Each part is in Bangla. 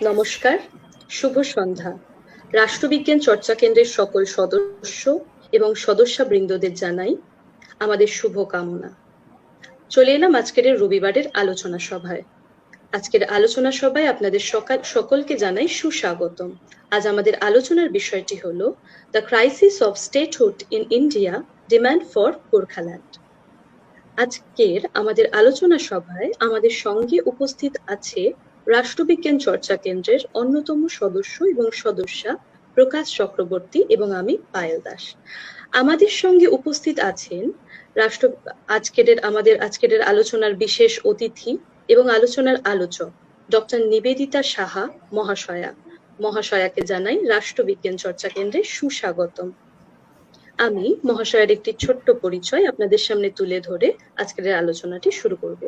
নমস্কার, শুভ সন্ধ্যা। রাষ্ট্রবিজ্ঞান চর্চা কেন্দ্রের সকল সদস্য এবং সদস্যবৃন্দদের জানাই আমাদের শুভ কামনা। চলে এলাম আজকের রবিবারের আলোচনা সভায়। আজকের আলোচনা সভায় আপনাদের সকলকে জানাই সুস্বাগতম। আজ আমাদের আলোচনার বিষয়টি হলো the crisis of statehood in India, demand for Gorkhaland. আজকের আমাদের আলোচনা সভায় আমাদের সঙ্গে উপস্থিত আছে রাষ্ট্রবিজ্ঞান চর্চা কেন্দ্রের অন্যতম সদস্য এবং সদস্যা প্রকাশ চক্রবর্তী এবং আমি পায়েল দাস। আমাদের সঙ্গে উপস্থিত আছেন আজকের আলোচনার বিশেষ অতিথি এবং আলোচনার আলোচক ডক্টর নিবেদিতা সাহা মহাশয়াকে জানাই রাষ্ট্রবিজ্ঞান চর্চা কেন্দ্রে সুস্বাগতম। আমি মহাশয়ের একটি ছোট্ট পরিচয় আপনাদের সামনে তুলে ধরে আজকের আলোচনাটি শুরু করব।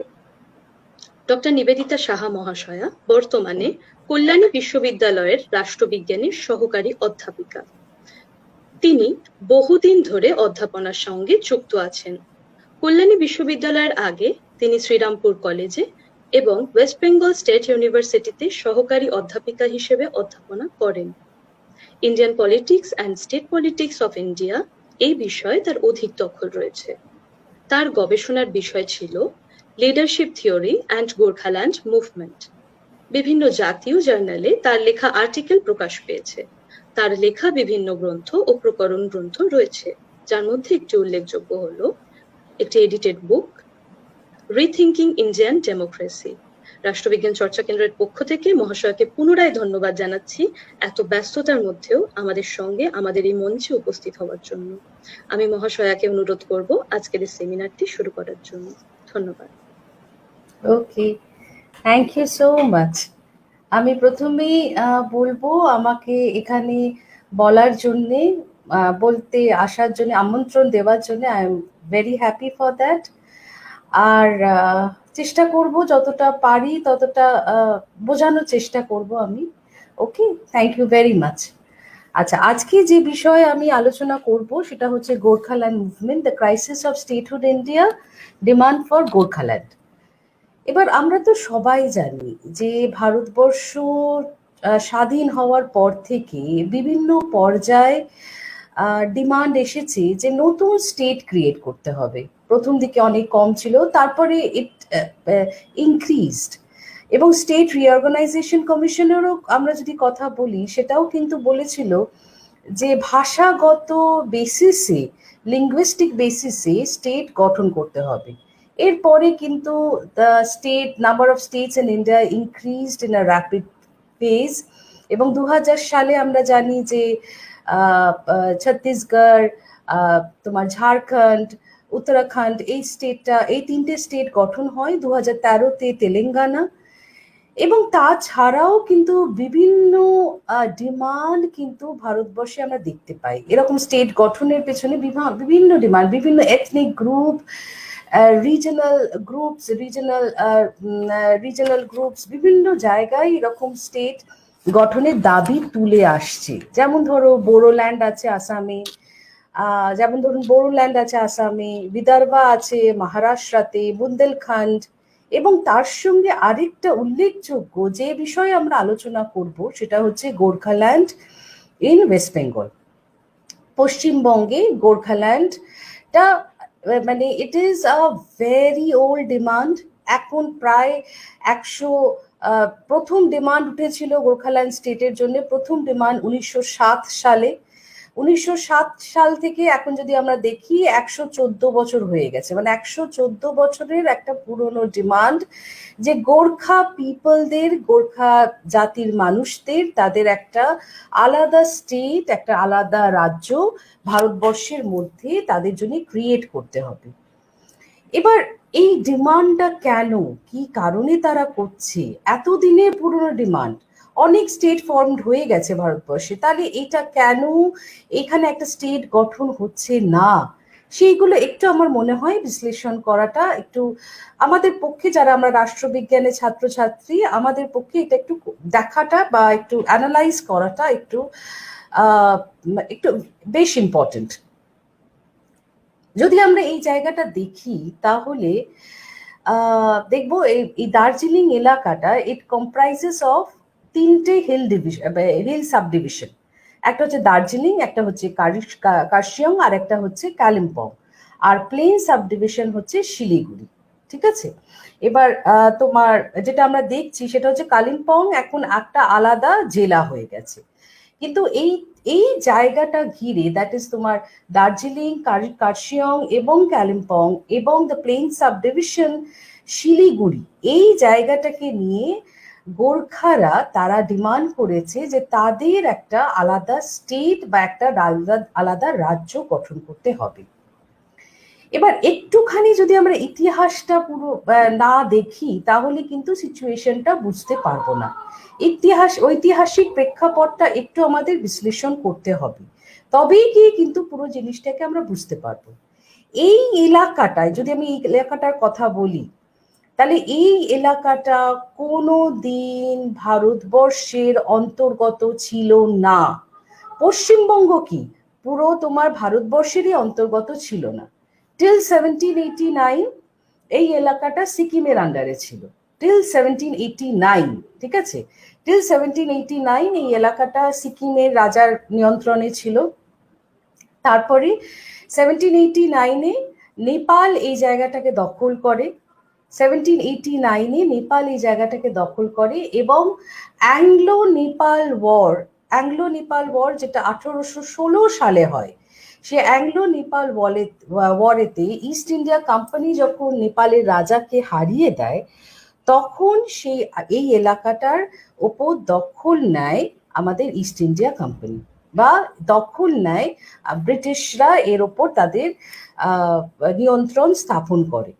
ডক্টর নিবেদিতা সাহা মহাশয়া বর্তমানে কল্যাণী বিশ্ববিদ্যালয়ের রাষ্ট্রবিজ্ঞানের সহকারী অধ্যাপিকা। তিনি বহুদিন ধরে অধ্যাপনার সঙ্গে যুক্ত আছেন। কল্যাণী বিশ্ববিদ্যালয়ের আগে তিনি শ্রীরামপুর কলেজে এবং ওয়েস্ট বেঙ্গল স্টেট ইউনিভার্সিটিতে সহকারী অধ্যাপিকা হিসেবে অধ্যাপনা করেন। Indian politics and state politics of India এই বিষয়ে তার অধিক দখল রয়েছে। তার গবেষণার বিষয় ছিল leadership theory and Gorkhaland movement. বিভিন্ন জাতীয় জার্নালে তার লেখা আর্টিকেল প্রকাশ পেয়েছে। তার লেখা বিভিন্ন গ্রন্থ ও প্রকরণ গ্রন্থ রয়েছে, যার মধ্যে একটি উল্লেখযোগ্য হলো একটি এডিটেড বুক, রিথিঙ্কিং ইন্ডিয়ান ডেমোক্রেসি। রাষ্ট্রবিজ্ঞান চর্চা কেন্দ্রের পক্ষ থেকে মহাশয়কে পুনরায় ধন্যবাদ জানাচ্ছি এত ব্যস্ততার মধ্যেও আমাদের সঙ্গে আমাদের এই মঞ্চে উপস্থিত হওয়ার জন্য। আমি মহাশয়াকে অনুরোধ করব আজকের এই সেমিনারটি শুরু করার জন্য। ধন্যবাদ। ওকে, থ্যাংক ইউ সো মাচ। আমি প্রথমেই বলবো আমাকে এখানে বলার জন্যে বলতে আসার জন্য আমন্ত্রণ দেওয়ার জন্য I am very happy for that. আর চেষ্টা করব যতটা পারি ততটা বোঝানোর চেষ্টা করব আমি। Okay, thank you very much. আচ্ছা, আজকে যে বিষয়ে আমি আলোচনা করব সেটা হচ্ছে Gorkhaland movement, the crisis of statehood India, demand for Gorkhaland. এবার আমরা তো সবাই জানি যে ভারতবর্ষ স্বাধীন হওয়ার পর থেকে বিভিন্ন পর্যায়ে ডিমান্ড এসেছে যে নতুন স্টেট ক্রিয়েট করতে হবে। প্রথম দিকে অনেক কম ছিল, তারপরে ইট ইনক্রিজড। এবং স্টেট রিঅর্গানাইজেশন কমিশনেরও আমরা যদি কথা বলি, সেটাও কিন্তু বলেছিল যে ভাষাগত বেসিসে, লিঙ্গুইস্টিক বেসিসে স্টেট গঠন করতে হবে। এরপরে কিন্তু the state number of states in India increased in a rapid pace. এবং 2000 সালে আমরা জানি যে ছত্তিশগড়, তোমার ঝাড়খণ্ড, উত্তরাখণ্ড, এই তিনটে স্টেট গঠন হয়। 2013-তে তেলেঙ্গানা। এবং তাছাড়াও কিন্তু বিভিন্ন ডিমান্ড কিন্তু ভারতবর্ষে আমরা দেখতে পাই। এরকম স্টেট গঠনের পেছনে বিভিন্ন ডিমান্ড, বিভিন্ন এথনিক গ্রুপ, রিজনাল গ্রুপস বিভিন্ন জায়গায় এরকম স্টেট গঠনের দাবি তুলে আসছে। যেমন ধরো বোরোল্যান্ড আছে আসামে, বিদর্ভা আছে মহারাষ্ট্রতে, বুন্দেলখণ্ড। এবং তার সঙ্গে আরেকটা উল্লেখযোগ্য যে বিষয়ে আমরা আলোচনা করব সেটা হচ্ছে গোর্খাল্যান্ড ইন ওয়েস্ট বেঙ্গল। পশ্চিমবঙ্গে গোর্খাল্যান্ডটা মানে ইট is a very old demand. এখন প্রায় 100 প্রথম ডিমান্ড উঠেছিল গোর্খাল্যান্ড স্টেটের জন্য। প্রথম ডিমান্ড 1907 সালে। 1907 সাল থেকে এখন যদি আমরা দেখি 114 বছর হয়ে গেছে। মানে 114 বছরের একটা পুরনো ডিমান্ড যে গোর্খা পিপলদের, গোর্খা জাতির মানুষদের তাদের একটা আলাদা স্টেট, একটা আলাদা রাজ্য ভারতবর্ষের মধ্যে তাদের জন্য ক্রিয়েট করতে হবে। এবার এই ডিমান্ডটা কেন, কি কারণে তারা করছে? এতদিনের পুরনো ডিমান্ড, অনেক স্টেট ফর্মড হয়ে গেছে ভারতবর্ষে, তাহলে এটা কেন এখানে একটা স্টেট গঠন হচ্ছে না, সেইগুলো একটু আমার মনে হয় বিশ্লেষণ করাটা একটু আমাদের পক্ষে, যারা আমরা রাষ্ট্রবিজ্ঞানের ছাত্রছাত্রী, আমাদের পক্ষে এটা একটু দেখাটা বা একটু অ্যানালাইজ করাটা একটু বেশ ইম্পর্টেন্ট। যদি আমরা এই জায়গাটা দেখি তাহলে দেখবো এই দার্জিলিং এলাকাটা ইট কম্প্রাইজেস অফ তিনটে হিল সাব ডিভিশন, একটা হচ্ছে দার্জিলিং, একটা হচ্ছে কার্শিয়ং, আর একটা হচ্ছে কালিম্পং, আর প্লেন সাব ডিভিশন হচ্ছে শিলিগুড়ি। ঠিক আছে, এবার তোমার যেটা আমরা দেখছি সেটা হচ্ছে কালিম্পং এখন একটা আলাদা জেলা হয়ে গেছে। কিন্তু এই এই জায়গাটা ঘিরে, দ্যাট ইজ তোমার দার্জিলিং, কার্শিয়ং এবং কালিম্পং এবং the plain sub division Siliguri, এই জায়গাটাকে নিয়ে গোর্খারা তারা ডিমান্ড করেছে যে তাদের একটা আলাদা স্টেট বা একটা আলাদা রাজ্য গঠন করতে হবে। এবার একটুখানি যদি আমরা ইতিহাসটা পুরো না দেখি তাহলে কিন্তু সিচুয়েশনটা বুঝতে পারবো না। ঐতিহাসিক প্রেক্ষাপটটা একটু আমাদের বিশ্লেষণ করতে হবে, তবেই গিয়ে কিন্তু পুরো জিনিসটাকে আমরা বুঝতে পারবো। এই এলাকাটায় যদি আমি এই এলাকাটার কথা বলি, তাহলে এই এলাকাটা কোনো দিন ভারতবর্ষের অন্তর্গত ছিল না। পশ্চিমবঙ্গ কি পুরো তোমার ভারতবর্ষেরই অন্তর্গত ছিল না। টিল 1789 এই এলাকাটা সিকিমের আন্ডারে ছিল, টিল 1789। ঠিক আছে, টিল 1789 এই এলাকাটা সিকিমের রাজার নিয়ন্ত্রণে ছিল। তারপরে 1789-এ নেপাল এই জায়গাটাকে দখল করে, 1789-এ নেপাল এই জায়গাটাকে দখল করে এবং অ্যাংলো নেপাল ওয়ার যেটা 1816 সালে হয়, সে অ্যাংলো নেপাল ওয়ারেতে ইস্ট ইন্ডিয়া কোম্পানি যখন নেপালের রাজাকে হারিয়ে দেয়, তখন এই এলাকাটার ওপর দখল নেয় আমাদের ইস্ট ইন্ডিয়া কোম্পানি, বা দখল নেয় ব্রিটিশরা, এর ওপর তাদের নিয়ন্ত্রণ স্থাপন করে।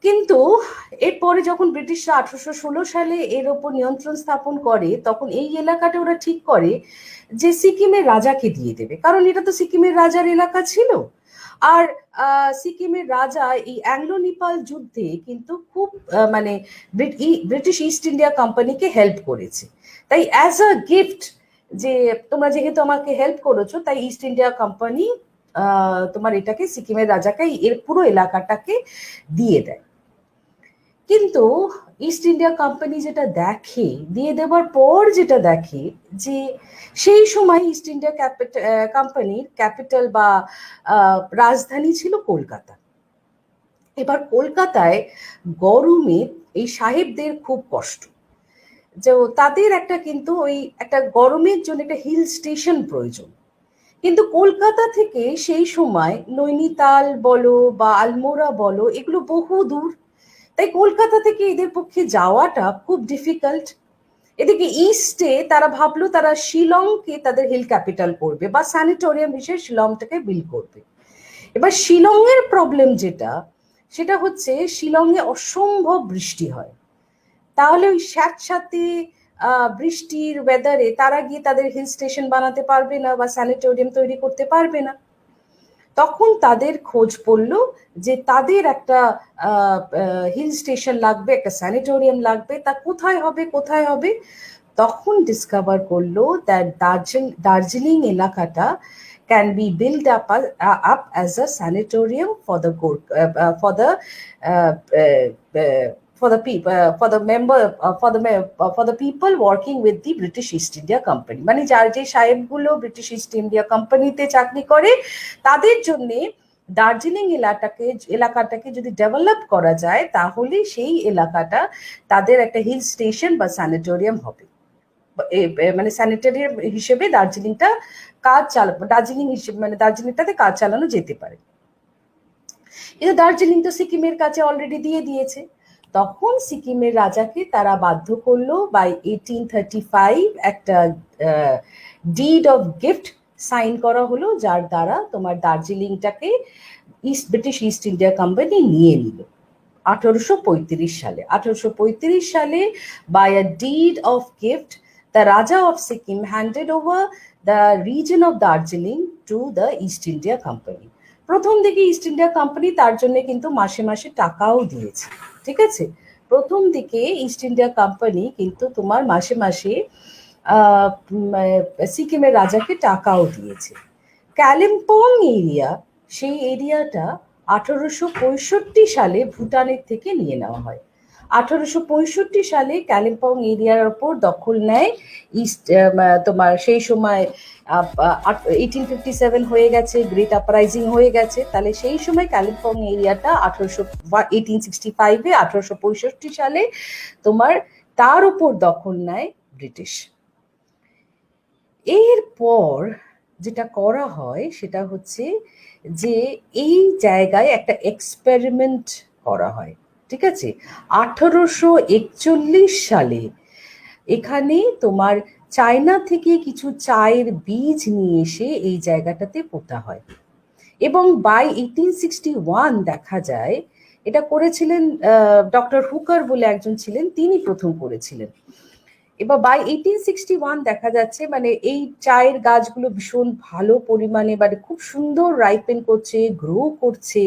কিন্তু এরপরে যখন ব্রিটিশরা 1816 সালে এর ওপর নিয়ন্ত্রণ স্থাপন করে, তখন এই এলাকাটা ওরা ঠিক করে যে সিকিমের রাজাকে দিয়ে দেবে, কারণ এটা তো সিকিমের রাজার এলাকা ছিল। আর সিকিমের রাজা এই অ্যাংলো নেপাল যুদ্ধে কিন্তু খুব মানে ব্রিটিশ ইস্ট ইন্ডিয়া কোম্পানিকে হেল্প করেছে। তাই অ্যাজ আ গিফট, যে তোমরা যেহেতু আমাকে হেল্প করেছো, তাই ইস্ট ইন্ডিয়া কোম্পানি তোমার এটাকে সিকিমের রাজাকে এর পুরো এলাকাটাকে দিয়ে দেয়। কিন্তু ইস্ট ইন্ডিয়া কোম্পানি যেটা দেখে, দিয়ে দেওয়ার পর যেটা দেখে, যে সেই সময় ইস্ট ইন্ডিয়া কোম্পানির ক্যাপিটাল বা রাজধানী ছিল কলকাতা। এবার কলকাতায় গরমে এই সাহেবদের খুব কষ্ট, যে তাদের একটা কিন্তু ওই একটা গরমের জন্য একটা হিল স্টেশন প্রয়োজন। কিন্তু কলকাতা থেকে সেই সময় নৈনিতাল বলো বা আলমোড়া বলো, এগুলো বহু দূর, তাই কলকাতা থেকে এদের পক্ষে যাওয়াটা খুব ডিফিকাল্ট। এদিকে ইস্টে তারা ভাবলো তারা শিলংকে তাদের হিল ক্যাপিটাল করবে বা স্যানিটোরিয়াম হিসেবে শিলংটাকে বিল্ড করবে। এবার শিলংয়ের প্রবলেম সেটা হচ্ছে শিলংয়ে অসম্ভব বৃষ্টি হয়, তাহলে ওই স্যাঁতস্যাঁতে বৃষ্টির ওয়েদারে তারা গিয়ে তাদের হিল স্টেশন বানাতে পারবে না বা স্যানিটোরিয়াম তৈরি করতে পারবে না। তখন তাদের খোঁজ পড়লো যে তাদের একটা হিল স্টেশন লাগবে, একটা স্যানিটোরিয়াম লাগবে, তা কোথায় হবে। তখন ডিসকভার করলো দ্যাট দার্জিলিং এলাকাটা can be build up as a sanatorium for the people working with the British East India Company, মানে যার যে সাহেবগুলো ব্রিটিশ ইস্ট ইন্ডিয়া কোম্পানিতে চাকরি করে, তাদের জন্য দার্জিলিং এলাকাটাকে যদি ডেভেলপ করা যায়, তাহলে সেই এলাকাটা তাদের একটা হিল স্টেশন বা স্যানিটোরিয়াম হবে, মানে স্যানিটোরিয়াম হিসেবে দার্জিলিংটাতে কাজ চালানো যেতে পারে। কিন্তু দার্জিলিং তো সিকিমের কাছে অলরেডি দিয়ে দিয়েছে। তখন সিকিমের রাজাকে তারা বাধ্য করলো বাই 1835 একটা ডিড অফ গিফট সাইন করা হলো, যার দ্বারা তোমার দার্জিলিংটাকে ব্রিটিশ ইস্ট ইন্ডিয়া কোম্পানি নিয়ে নিল 1835 সালে by a deed of gift the Raja of Sikkim handed over the region of Darjeeling to the East India Company. প্রথম দিকে ইস্ট ইন্ডিয়া কোম্পানি তার জন্য কিন্তু মাসে মাসে টাকাও দিয়েছে। ঠিক আছে, প্রথম দিকে ইস্ট ইন্ডিয়া কোম্পানি কিন্তু তোমার মাসে মাসে সিকিমের রাজাকে টাকাও দিয়েছে। কালিম্পং এরিয়া, সেই এরিয়াটা 1865 সালে ভুটানের থেকে নিয়ে নেওয়া হয়। 1865 সালে কালিম্পং এরিয়ার ওপর দখল নেয় ইস্ট, তোমার সেই সময় 1857 হয়ে গেছে, গ্রেট আপরাইজিং হয়ে গেছে, তাহলে সেই সময় কালিম্পং এরিয়াটা 1865-এ 1865 সালে তোমার তার উপর দখল নেয় ব্রিটিশ। এরপর যেটা করা হয় সেটা হচ্ছে যে এই জায়গায় একটা এক্সপেরিমেন্ট করা হয়, ঠিক আছে। 1841 সালে এখানে তোমার চায়না থেকে কিছু চায়ের বীজ নিয়ে এসে এই জায়গাটাতে পোতা হয়, এবং বাই 1861 দেখা যায়, এটা করেছিলেন ডক্টর হুকার বলে একজন ছিলেন, তিনি প্রথম করেছিলেন। এবার বাই 1861 দেখা যাচ্ছে মানে এই চায়ের গাছগুলো ভীষণ ভালো পরিমাণে মানে খুব সুন্দর রাইপেন করছে, গ্রো করছে,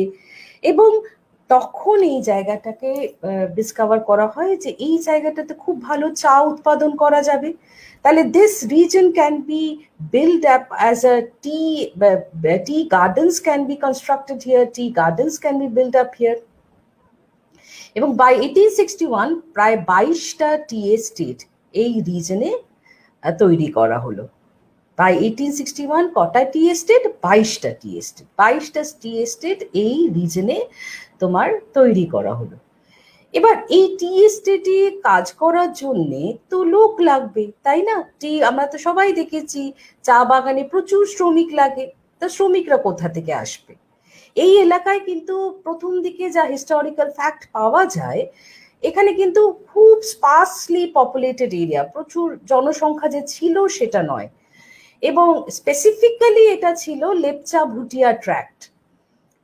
এবং তখন এই জায়গাটাকে ডিসকভার করা হয় যে এই জায়গাটাতে খুব ভালো চা উৎপাদন করা যাবে। তাহলে this reason can be build up as a tea gardens can be constructed here, tea gardens can be built up here. এবং বাই 1861 প্রায় 22টা টি এস্টেট এই রিজনে তৈরি করা হলো। বাই 1861 কটা টি এস্টেট? 22টা টি এস্টেট, 22টা টি এস্টেট এই রিজনে তোমার তৈরি করা হলো। এবার এই টি এস্টেটে কাজ করার জন্যে তো লোক লাগবে, তাই না? আমরা তো সবাই দেখেছি চা বাগানে প্রচুর শ্রমিক লাগে, তো শ্রমিকরা কোথা থেকে আসবে? এই এলাকায় কিন্তু প্রথম দিকে যা হিস্টোরিক্যাল ফ্যাক্ট পাওয়া যায়, এখানে কিন্তু খুব স্পার্সলি পপুলেটেড এরিয়া, প্রচুর জনসংখ্যা যে ছিল সেটা নয়, এবং স্পেসিফিক্যালি এটা ছিল লেপচা ভুটিয়া ট্র্যাক্ট,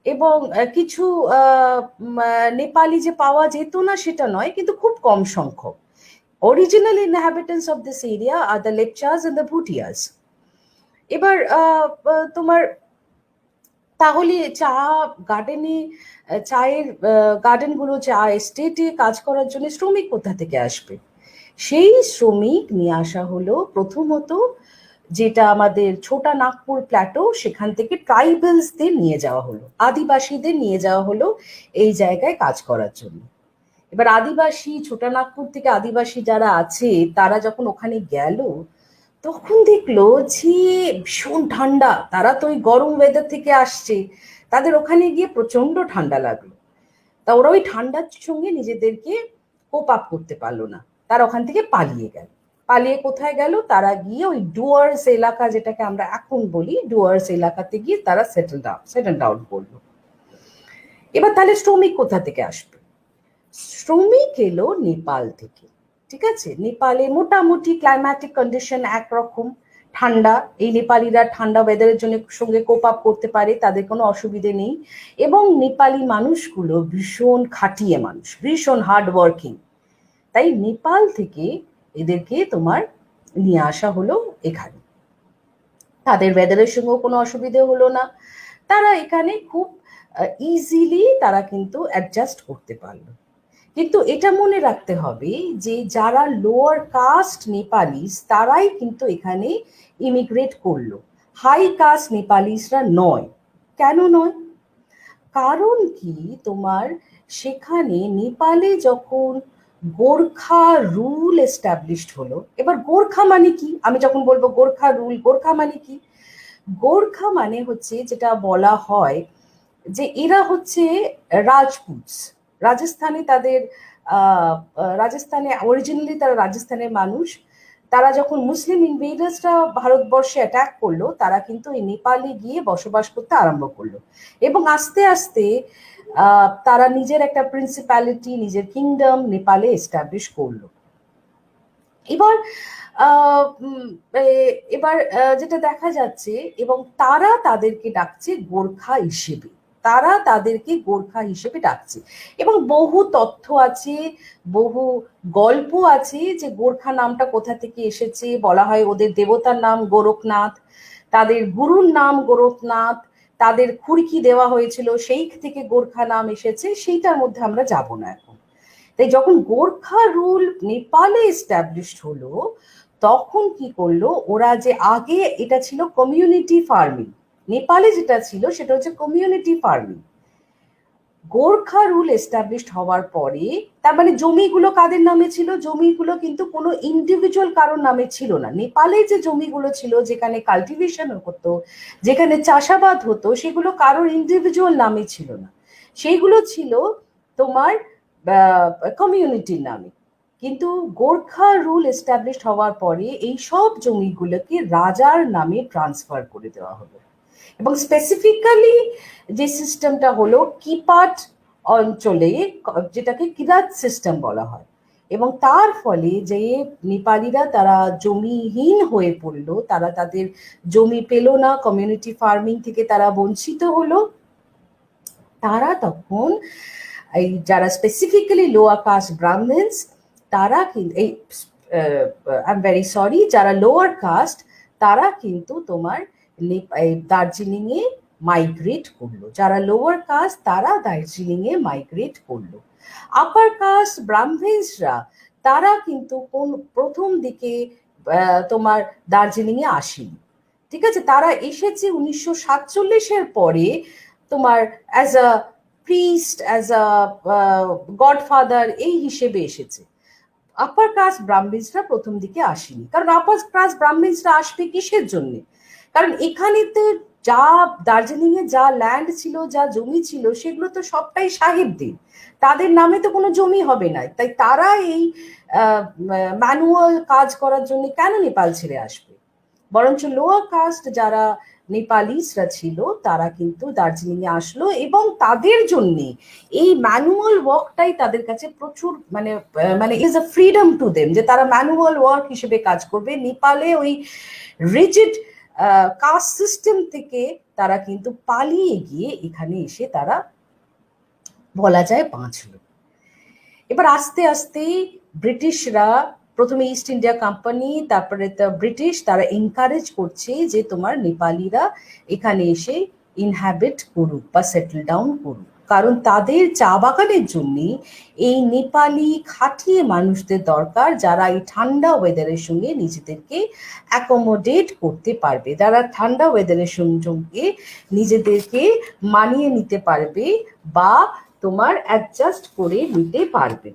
এবং কিছু নেপালি যে পাওয়া যেত না সেটা নয়, কিন্তু খুব কম সংখ্যক। Original inhabitants of this area আর the Lepchas and the Bhutias. এবার তোমার তাহলে চা গার্ডেনে, চায়ের গার্ডেনগুলো, চা এস্টেটে কাজ করার জন্য শ্রমিক কোথা থেকে আসবে? সেই শ্রমিক নিয়ে আসা হলো প্রথমত যেটা আমাদের ছোটা নাগপুর প্ল্যাটো, সেখান থেকে ট্রাইবেলসদের নিয়ে যাওয়া হলো, আদিবাসীদের নিয়ে যাওয়া হলো এই জায়গায় কাজ করার জন্য। এবার আদিবাসী, ছোটা নাগপুর থেকে আদিবাসী যারা আছে তারা যখন ওখানে গেল, তখন দেখলো যে ভীষণ ঠান্ডা, তারা তো ওই গরম ওয়েদার থেকে আসছে, তাদের ওখানে গিয়ে প্রচন্ড ঠান্ডা লাগলো। তা ওরা ওই ঠান্ডার সঙ্গে নিজেদেরকে কোপ আপ করতে পারলো না, তারা ওখান থেকে পালিয়ে গেল। পালিয়ে কোথায় গেল? তারা গিয়ে ওই ডুয়ার্স এলাকা, যেটাকে আমরা এখন বলি ডুয়ার্স এলাকাতে গিয়ে তারা সেটেল ডাউন করলো। এবার তাহলে শ্রমিক কোথা থেকে আসবে? শ্রমিক এলো নেপাল থেকে, ঠিক আছে। নেপালে মোটামুটি ক্লাইম্যাটিক কন্ডিশন একরকম, ঠান্ডা, এই নেপালিরা ঠান্ডা ওয়েদারের জন্য সঙ্গে কোপ আপ করতে পারে, তাদের কোনো অসুবিধে নেই, এবং নেপালি মানুষগুলো ভীষণ খাটিয়ে মানুষ, ভীষণ হার্ড ওয়ার্কিং, তাই নেপাল থেকে এদেরকে তোমার নিয়ে আসা হলো এখানে। তাদের ওয়েদারের সঙ্গেও কোনো অসুবিধে হলো না, তারা এখানে খুব ইজিলি তারা কিন্তু অ্যাডজাস্ট করতে পারলো। কিন্তু এটা মনে রাখতে হবে যে যারা লোয়ার কাস্ট নেপালিস তারাই কিন্তু এখানে ইমিগ্রেট করলো, হাই কাস্ট নেপালিসরা নয়। কেন নয়? কারণ কি, তোমার সেখানে নেপালে যখন গোর্খা রুল এস্টাবলিশড হলো, এবার গোর্খা মানে কি, আমি যখন বলবো গোর্খা রুল, গোর্খা মানে কি? গোর্খা মানে হচ্ছে যেটা বলা হয় যে এরা হচ্ছে রাজপুতস, রাজস্থানে তাদের রাজস্থানে অরিজিনালি তারা রাজস্থানের মানুষ। তারা যখন মুসলিম ইনভেডার্সরা ভারতবর্ষে অ্যাটাক করলো, তারা কিন্তু এই নেপালে গিয়ে বসবাস করতে আরম্ভ করলো, এবং আস্তে আস্তে তারা নিজের একটা প্রিন্সিপ্যালিটি, নিজের কিংডম নেপালে এস্টাবলিশ করলো। এবার এবার যেটা দেখা যাচ্ছে, এবং তারা তাদেরকে ডাকছে গোর্খা হিসেবে, তারা তাদেরকে গোর্খা হিসেবে ডাকছে, এবং বহু তথ্য আছে, বহু গল্প আছে যে গোর্খা নামটা কোথা থেকে এসেছে। বলা হয় ওদের দেবতার নাম গোরখনাথ, তাদের গুরুর নাম গোরখনাথ, তাদের খুরকি দেওয়া হয়েছিল, সেই থেকে গোর্খা নাম এসেছে, সেইটার মধ্যে আমরা যাব না এখন। তাই যখন গোর্খা রুল নেপালে এস্টাবলিশড হলো, তখন কি করলো ওরা, যে আগে এটা ছিল কমিউনিটি ফার্মিং, নেপালে যেটা ছিল সেটা হচ্ছে community farming, Gorkha rule established হওয়ার পরে, তার মানে জমিগুলো কাদের নামে ছিল? জমিগুলো কিন্তু কোনো ইন্ডিভিজুয়াল কারোর নামে ছিল না। নেপালে যে জমিগুলো ছিল, যেখানে কাল্টিভেশন হতো, যেখানে চাষাবাদ হতো, সেগুলো কারোর ইন্ডিভিজুয়াল নামে ছিল না, সেইগুলো ছিল তোমার কমিউনিটির নামে। কিন্তু গোর্খা রুল এস্টাবলিশড হওয়ার পরে এই সব জমিগুলোকে রাজার নামে ট্রান্সফার করে দেওয়া হলো। এবং স্পেসিফিক্যালি যে সিস্টেমটা হলো কিপাট অঞ্চলে, যেটাকে কিরাত সিস্টেম বলা হয়, এবং তার ফলে যে নেপালিরা তারা জমিহীন হয়ে পড়লো, তারা তাদের জমি পেল না, কমিউনিটি ফার্মিং থেকে তারা বঞ্চিত হলো। তারা তখন এই যারা স্পেসিফিক্যালি লোয়ার কাস্ট ব্রাহ্মণস, তারা কিন্তু এই আই এম ভেরি সরি, যারা লোয়ার কাস্ট তারা কিন্তু তোমার দার্জিলিং এ মাইগ্রেট করলো। যারা লোয়ার কাস্ট তারা দার্জিলিং এ মাইগ্রেট করলো। আপার কাস্ট ব্রাহ্মণসরা তারা কিন্তু কোন প্রথম দিকে তোমার দার্জিলিং এ আসেনি, ঠিক আছে? তারা এসেছে 1947-এর পরে তোমার as a priest, as a godfather এই হিসেবে এসেছে। আপার কাস্ট ব্রাহ্মণসরা প্রথম দিকে আসেনি। কারণ আপার কাস্ট ব্রাহ্মণসরা আসবে কিসের জন্য? কারণ এখানে তো যা দার্জিলিং এ যা ল্যান্ড ছিল, যা জমি ছিল, সেগুলো তো সবটাই সাহেবদের, তাদের নামে তো কোনো জমি হবে না। তাই তারা এই ম্যানুয়াল কাজ করার জন্য কেন নেপাল ছেড়ে আসবে? বরঞ্চ লোয়ার কাস্ট যারা নেপালিসরা ছিল তারা কিন্তু দার্জিলিং এ আসলো, এবং তাদের জন্য এই ম্যানুয়াল ওয়ার্কটাই তাদের কাছে প্রচুর মানে মানে is a freedom to them, যে তারা ম্যানুয়াল ওয়ার্ক হিসেবে কাজ করবে। নেপালে ওই রিজিড কাস্ট সিস্টেম থেকে তারা কিন্তু পালিয়ে গিয়ে এখানে এসে তারা বলা যায় বাঁচলো। এবার আস্তে আস্তে ব্রিটিশরা, প্রথমে ইস্ট ইন্ডিয়া কোম্পানি, তারপরে ব্রিটিশ, তারা এনকারেজ করছে যে তোমার নেপালিরা এখানে এসে ইনহ্যাবিট করুক বা সেটেল ডাউন করুক। কারণ তাদের চা বাগানের জন্য এই নেপালি খাটিয়ে মানুষদের দরকার, যারা এই ঠান্ডা ওয়েদারের সঙ্গে নিজেদেরকে অ্যাকোমোডেট করতে পারবে, যারা ঠান্ডা ওয়েদারের সঙ্গে নিজেদেরকে মানিয়ে নিতে পারবে বা তোমার অ্যাডজাস্ট করে নিতে পারবে।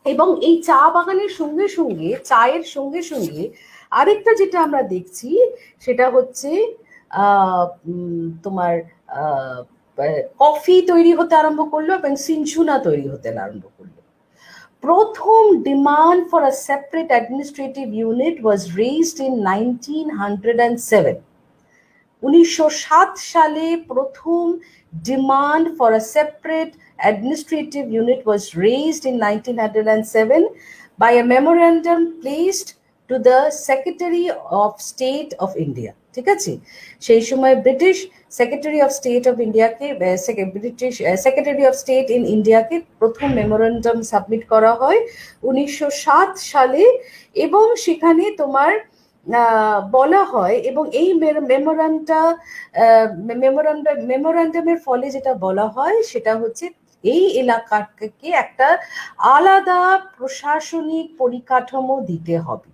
এবং এই চা বাগানের সঙ্গে সঙ্গে, চায়ের সঙ্গে সঙ্গে আরেকটা যেটা আমরা দেখছি সেটা হচ্ছে তোমার কফি তৈরি হতে আরম্ভ করলো এবং সিনচুনা তৈরি হতে আরম্ভ করলো। প্রথম demand for a separate administrative unit was raised in 1907। 1907 সালে প্রথম demand for a separate administrative unit was raised in 1907 by a memorandum placed to the Secretary of State of India, ঠিক আছে? সেই সময় British secretary of state of ইন্ডিয়াকে, British secretary of state in ইন্ডিয়াকে প্রথম মেমোরেন্ডাম সাবমিট করা হয় 1907 সালে, এবং সেখানে তোমার বলা হয়, এবং এই মেমোরান্ডামের ফলে যেটা বলা হয় সেটা হচ্ছে এই এলাকাকে একটা আলাদা প্রশাসনিক পরিকাঠামো দিতে হবে।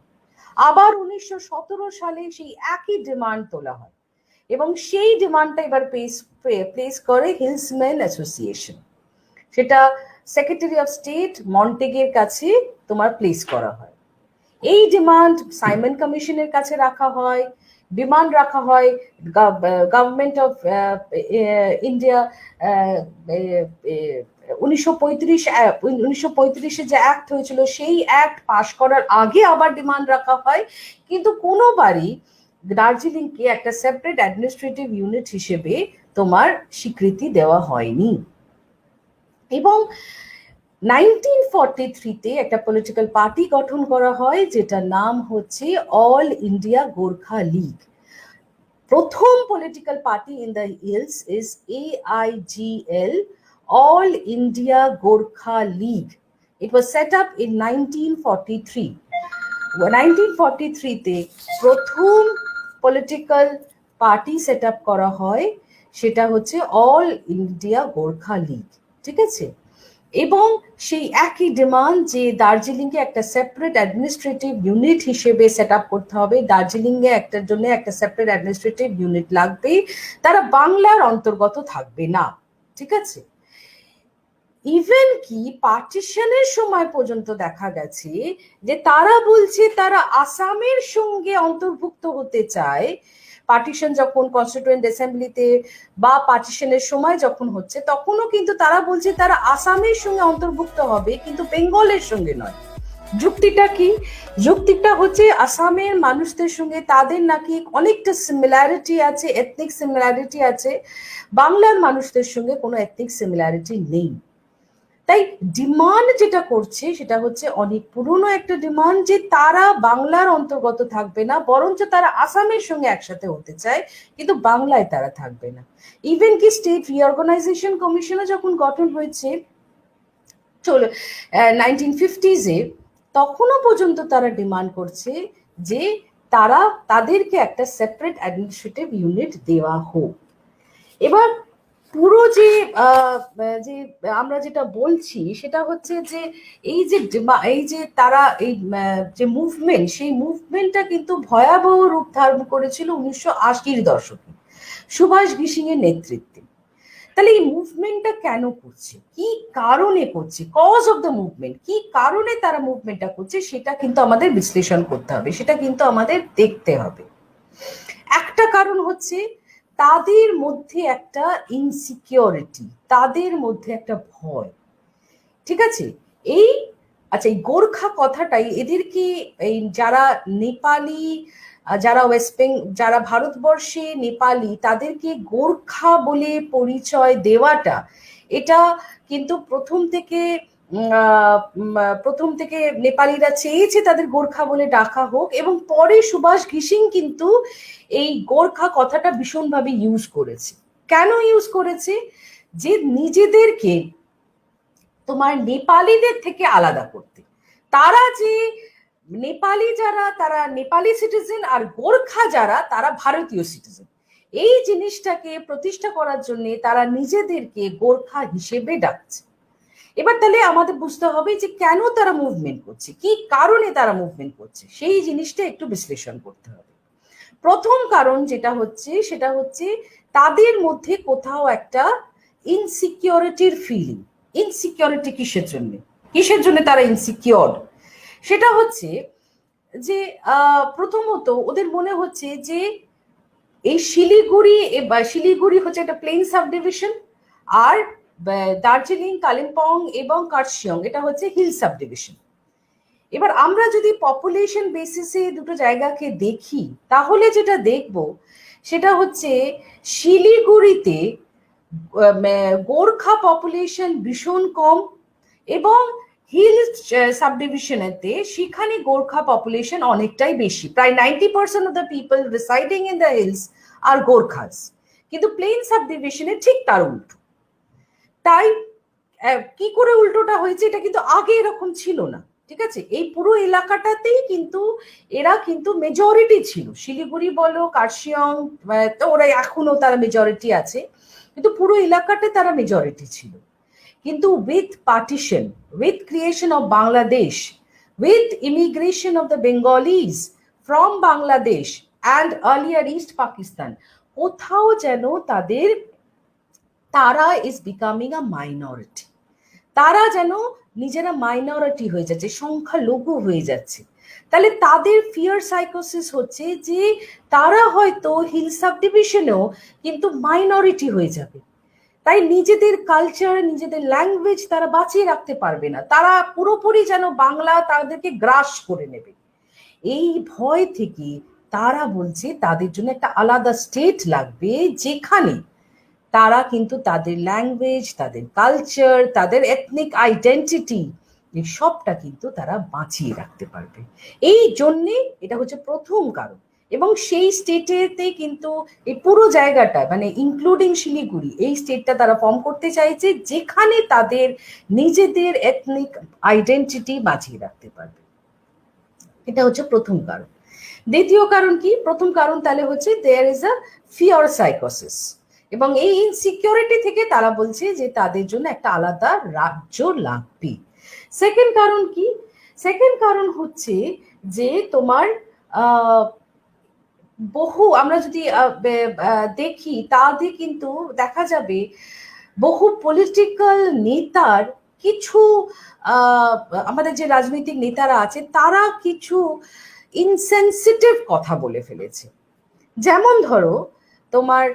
আবার 1917 সালে সেই একই ডিমান্ড তোলা হয়, এবং সেই ডিমান্ডটা এবার প্লেস করে হিলসম্যান অ্যাসোসিয়েশন। সেটা সেক্রেটারি অফ স্টেট মন্টেগের কাছে তোমার প্লেস করা হয়। এই ডিমান্ড সাইমন কমিশনের কাছে রাখা হয়, ডিমান্ড রাখা হয় গভর্নমেন্ট অফ ইন্ডিয়া 1935 যে অ্যাক্ট হয়েছিল সেই অ্যাক্ট পাশ করার আগে আবার ডিমান্ড রাখা হয়, কিন্তু কোনোবারই দার্জিলিংকে একটা সেপারেট অ্যাডমিনিস্ট্রেটিভ ইউনিট হিসেবে তোমার স্বীকৃতি দেওয়া হয়নি। এবং 1943-তে একটা পলিটিক্যাল পার্টি গঠন করা হয়, যেটার নাম হচ্ছে অল ইন্ডিয়া গোর্খা লীগ। প্রথম political party in the hills is AIGL, all India Gorkha League. It was set up in 1943। 1943-তে প্রথম পলিটিক্যাল পার্টি সেট আপ করা হয়, সেটা হচ্ছে অল ইন্ডিয়া গোর্খা লীগ, ঠিক আছে? এবং সেই একই ডিমান্ড যে দার্জিলিংকে একটা সেপারেট অ্যাডমিনিস্ট্রেটিভ ইউনিট হিসেবে সেট আপ করতে হবে, দার্জিলিংয়ে একটার জন্য একটা সেপারেট অ্যাডমিনিস্ট্রেটিভ ইউনিট লাগবে, তারা বাংলার অন্তর্গত থাকবে না, ঠিক আছে? ইভেন কি পার্টিশনের সময় পর্যন্ত দেখা গেছে যে তারা বলছে তারা আসামের সঙ্গে অন্তর্ভুক্ত হতে চায়। পার্টিশন যখন কনস্টিটিউয়েন্ট অ্যাসেম্বলিতে বা পার্টিশনের সময় যখন হচ্ছে, তখনও কিন্তু তারা বলছে তারা আসামের সঙ্গে অন্তর্ভুক্ত হবে, কিন্তু বেঙ্গলের সঙ্গে নয়। যুক্তিটা কি? যুক্তিটা হচ্ছে আসামের মানুষদের সঙ্গে তাদের নাকি অনেকটা সিমিলারিটি আছে, এথনিক সিমিলারিটি আছে, বাংলার মানুষদের সঙ্গে কোনো এথনিক সিমিলারিটি নেই। তাই ডিমান্ড যেটা করছে সেটা হচ্ছে অনেক পুরনো একটা ডিমান্ড, যে তারা বাংলার অন্তর্গত থাকবে না, বরঞ্চ তারা আসামের সঙ্গে একসাথে হতে চায়, কিন্তু বাংলায় তারা থাকবে না। ইভেন কি স্টেট রিঅর্গানাইজেশন কমিশনও যখন গঠন হয়েছে 1950s-এ, তখনও পর্যন্ত তারা ডিমান্ড করছে যে তাদেরকে একটা সেপারেট অ্যাডমিনিস্ট্রেটিভ ইউনিট দেওয়া হোক। এবার পুরো যে আমরা যেটা বলছি সেটা হচ্ছে যে এই যে তারা এই যে মুভমেন্ট, সেই মুভমেন্টটা কিন্তু ভয়াবহ রূপ ধারণ করেছিল 1980-র দশকে সুভাষ ঘিসিং এর নেতৃত্বে। তাহলে এই মুভমেন্টটা কেন করছে, কি কারণে করছে, কজ অফ দ্য মুভমেন্ট, কি কারণে তারা মুভমেন্টটা করছে, সেটা কিন্তু আমাদের বিশ্লেষণ করতে হবে, সেটা কিন্তু আমাদের দেখতে হবে। একটা কারণ হচ্ছে তাদের মধ্যে একটা ইনসিকিউরিটি, তাদের মধ্যে একটা ভয়। ঠিক আছে? আচ্ছা, এই গোর্খা কথাটাই এদেরকে, এই যারা নেপালি, যারা ভারতবর্ষে নেপালি, তাদেরকে গোর্খা বলে পরিচয় দেওয়াটা, এটা কিন্তু প্রথম থেকে নেপালিরা চেয়েছে তাদের গোর্খা বলে ডাকা হোক, এবং পরে সুভাষ ঘিসিং কিন্তু এই গোর্খা কথাটা ভীষণভাবে ইউজ করেছে। কেন ইউজ করেছে? যে নিজেদেরকে তোমার নেপালিদের থেকে আলাদা করতে। তারা যে নেপালি, তারা নেপালি সিটিজেন, আর গোর্খা তারা ভারতীয় সিটিজেন। এই জিনিসটাকে প্রতিষ্ঠা করার জন্য তারা নিজেদেরকে গোর্খা হিসেবে ডাকছে। এবার তাহলে আমাদের বুঝতে হবে যে কেন তারা মুভমেন্ট করছে, কি কারণে তারা মুভমেন্ট করছে, সেই জিনিসটা একটু বিশ্লেষণ করতে হবে। প্রথম কারণ যেটা হচ্ছে সেটা হচ্ছে তাদের মধ্যে কোথাও একটা ইনসিকিউরিটির ফিলিং। ইনসিকিউরিটি কিসের জন্য তারা ইনসিকিউর? সেটা হচ্ছে যে প্রথমত ওদের মনে হচ্ছে যে এই শিলিগুড়ি হচ্ছে একটা প্লেন সাবডিভিশন, আর দার্জিলিং, কালিম্পং এবং কার্শিয়ং এটা হচ্ছে হিল সাবডিভিশন। এবার আমরা যদি পপুলেশন বেসিসে দুটো জায়গাকে দেখি, তাহলে যেটা দেখব সেটা হচ্ছে শিলিগুড়িতে গোর্খা পপুলেশন ভীষণ কম, এবং হিল সাবডিভিশনেতে সেখানে গোর্খা পপুলেশন অনেকটাই বেশি, প্রায় 90% of the people residing in the hills are Gorkhas. কিন্তু প্লেন সাবডিভিশনে ঠিক তার উল্টো। তাই কি করে উল্টোটা হয়েছে, এটা কিন্তু আগে এরকম ছিল না। ঠিক আছে? এই পুরো এলাকাটাতেই কিন্তু এরা কিন্তু মেজরিটি ছিল, শিলিগুড়ি বলো, কার্শিয়ং, তো ওরা এখনো তারা মেজরিটি আছে, কিন্তু পুরো এলাকাতে তারা মেজরিটি ছিল। কিন্তু with partition, with creation of Bangladesh, with immigration of the Bengalis from Bangladesh and earlier east Pakistan, কোথাও যেন তারা ইজ বিকামিং আ মাইনরিটি, তারা যেন নিজেরা মাইনরিটি হয়ে যাচ্ছে, সংখ্যালঘু হয়ে যাচ্ছে। তাহলে তাদের ফিয়ার সাইকোসিস হচ্ছে যে তারা হয়তো হিল সাবডিভিশনেও কিন্তু মাইনরিটি হয়ে যাবে, তাই নিজেদের কালচার, নিজেদের ল্যাঙ্গুয়েজ তারা বাঁচিয়ে রাখতে পারবে না, তারা পুরোপুরি যেন বাংলা তাদেরকে গ্রাস করে নেবে। এই ভয় থেকে তারা বলছে তাদের জন্য একটা আলাদা স্টেট লাগবে, যেখানে তারা কিন্তু তাদের ল্যাঙ্গুয়েজ, তাদের কালচার, তাদের এথনিক আইডেন্টিটি, এই সবটা কিন্তু তারা বাঁচিয়ে রাখতে পারবে। এই জন্যে এটা হচ্ছে প্রথম কারণ। এবং সেই স্টেটেতে কিন্তু এই পুরো জায়গাটা, মানে ইনক্লুডিং শিলিগুড়ি, এই স্টেটটা তারা ফর্ম করতে চাইছে, যেখানে তাদের নিজেদের এথনিক আইডেন্টিটি বাঁচিয়ে রাখতে পারবে। এটা হচ্ছে প্রথম কারণ। দ্বিতীয় কারণ কি? প্রথম কারণ তাহলে হচ্ছে দেয়ার ইজ আ ফিয়ার সাইকোসিস, এবং এই ইনসিকিউরিটি থেকে তারা বলছে যে তাদের জন্য একটা আলাদা রাজ্য লাগবে। সেকেন্ড কারণ কি? সেকেন্ড কারণ হচ্ছে যে তোমার আমরা যদি দেখি, তাতে কিন্তু দেখা যাবে বহু পলিটিক্যাল নেতার কিছু আমাদের যে রাজনৈতিক নেতারা আছে তারা কিছু ইনসেনসিটিভ কথা বলে ফেলেছে। যেমন ধরো তোমার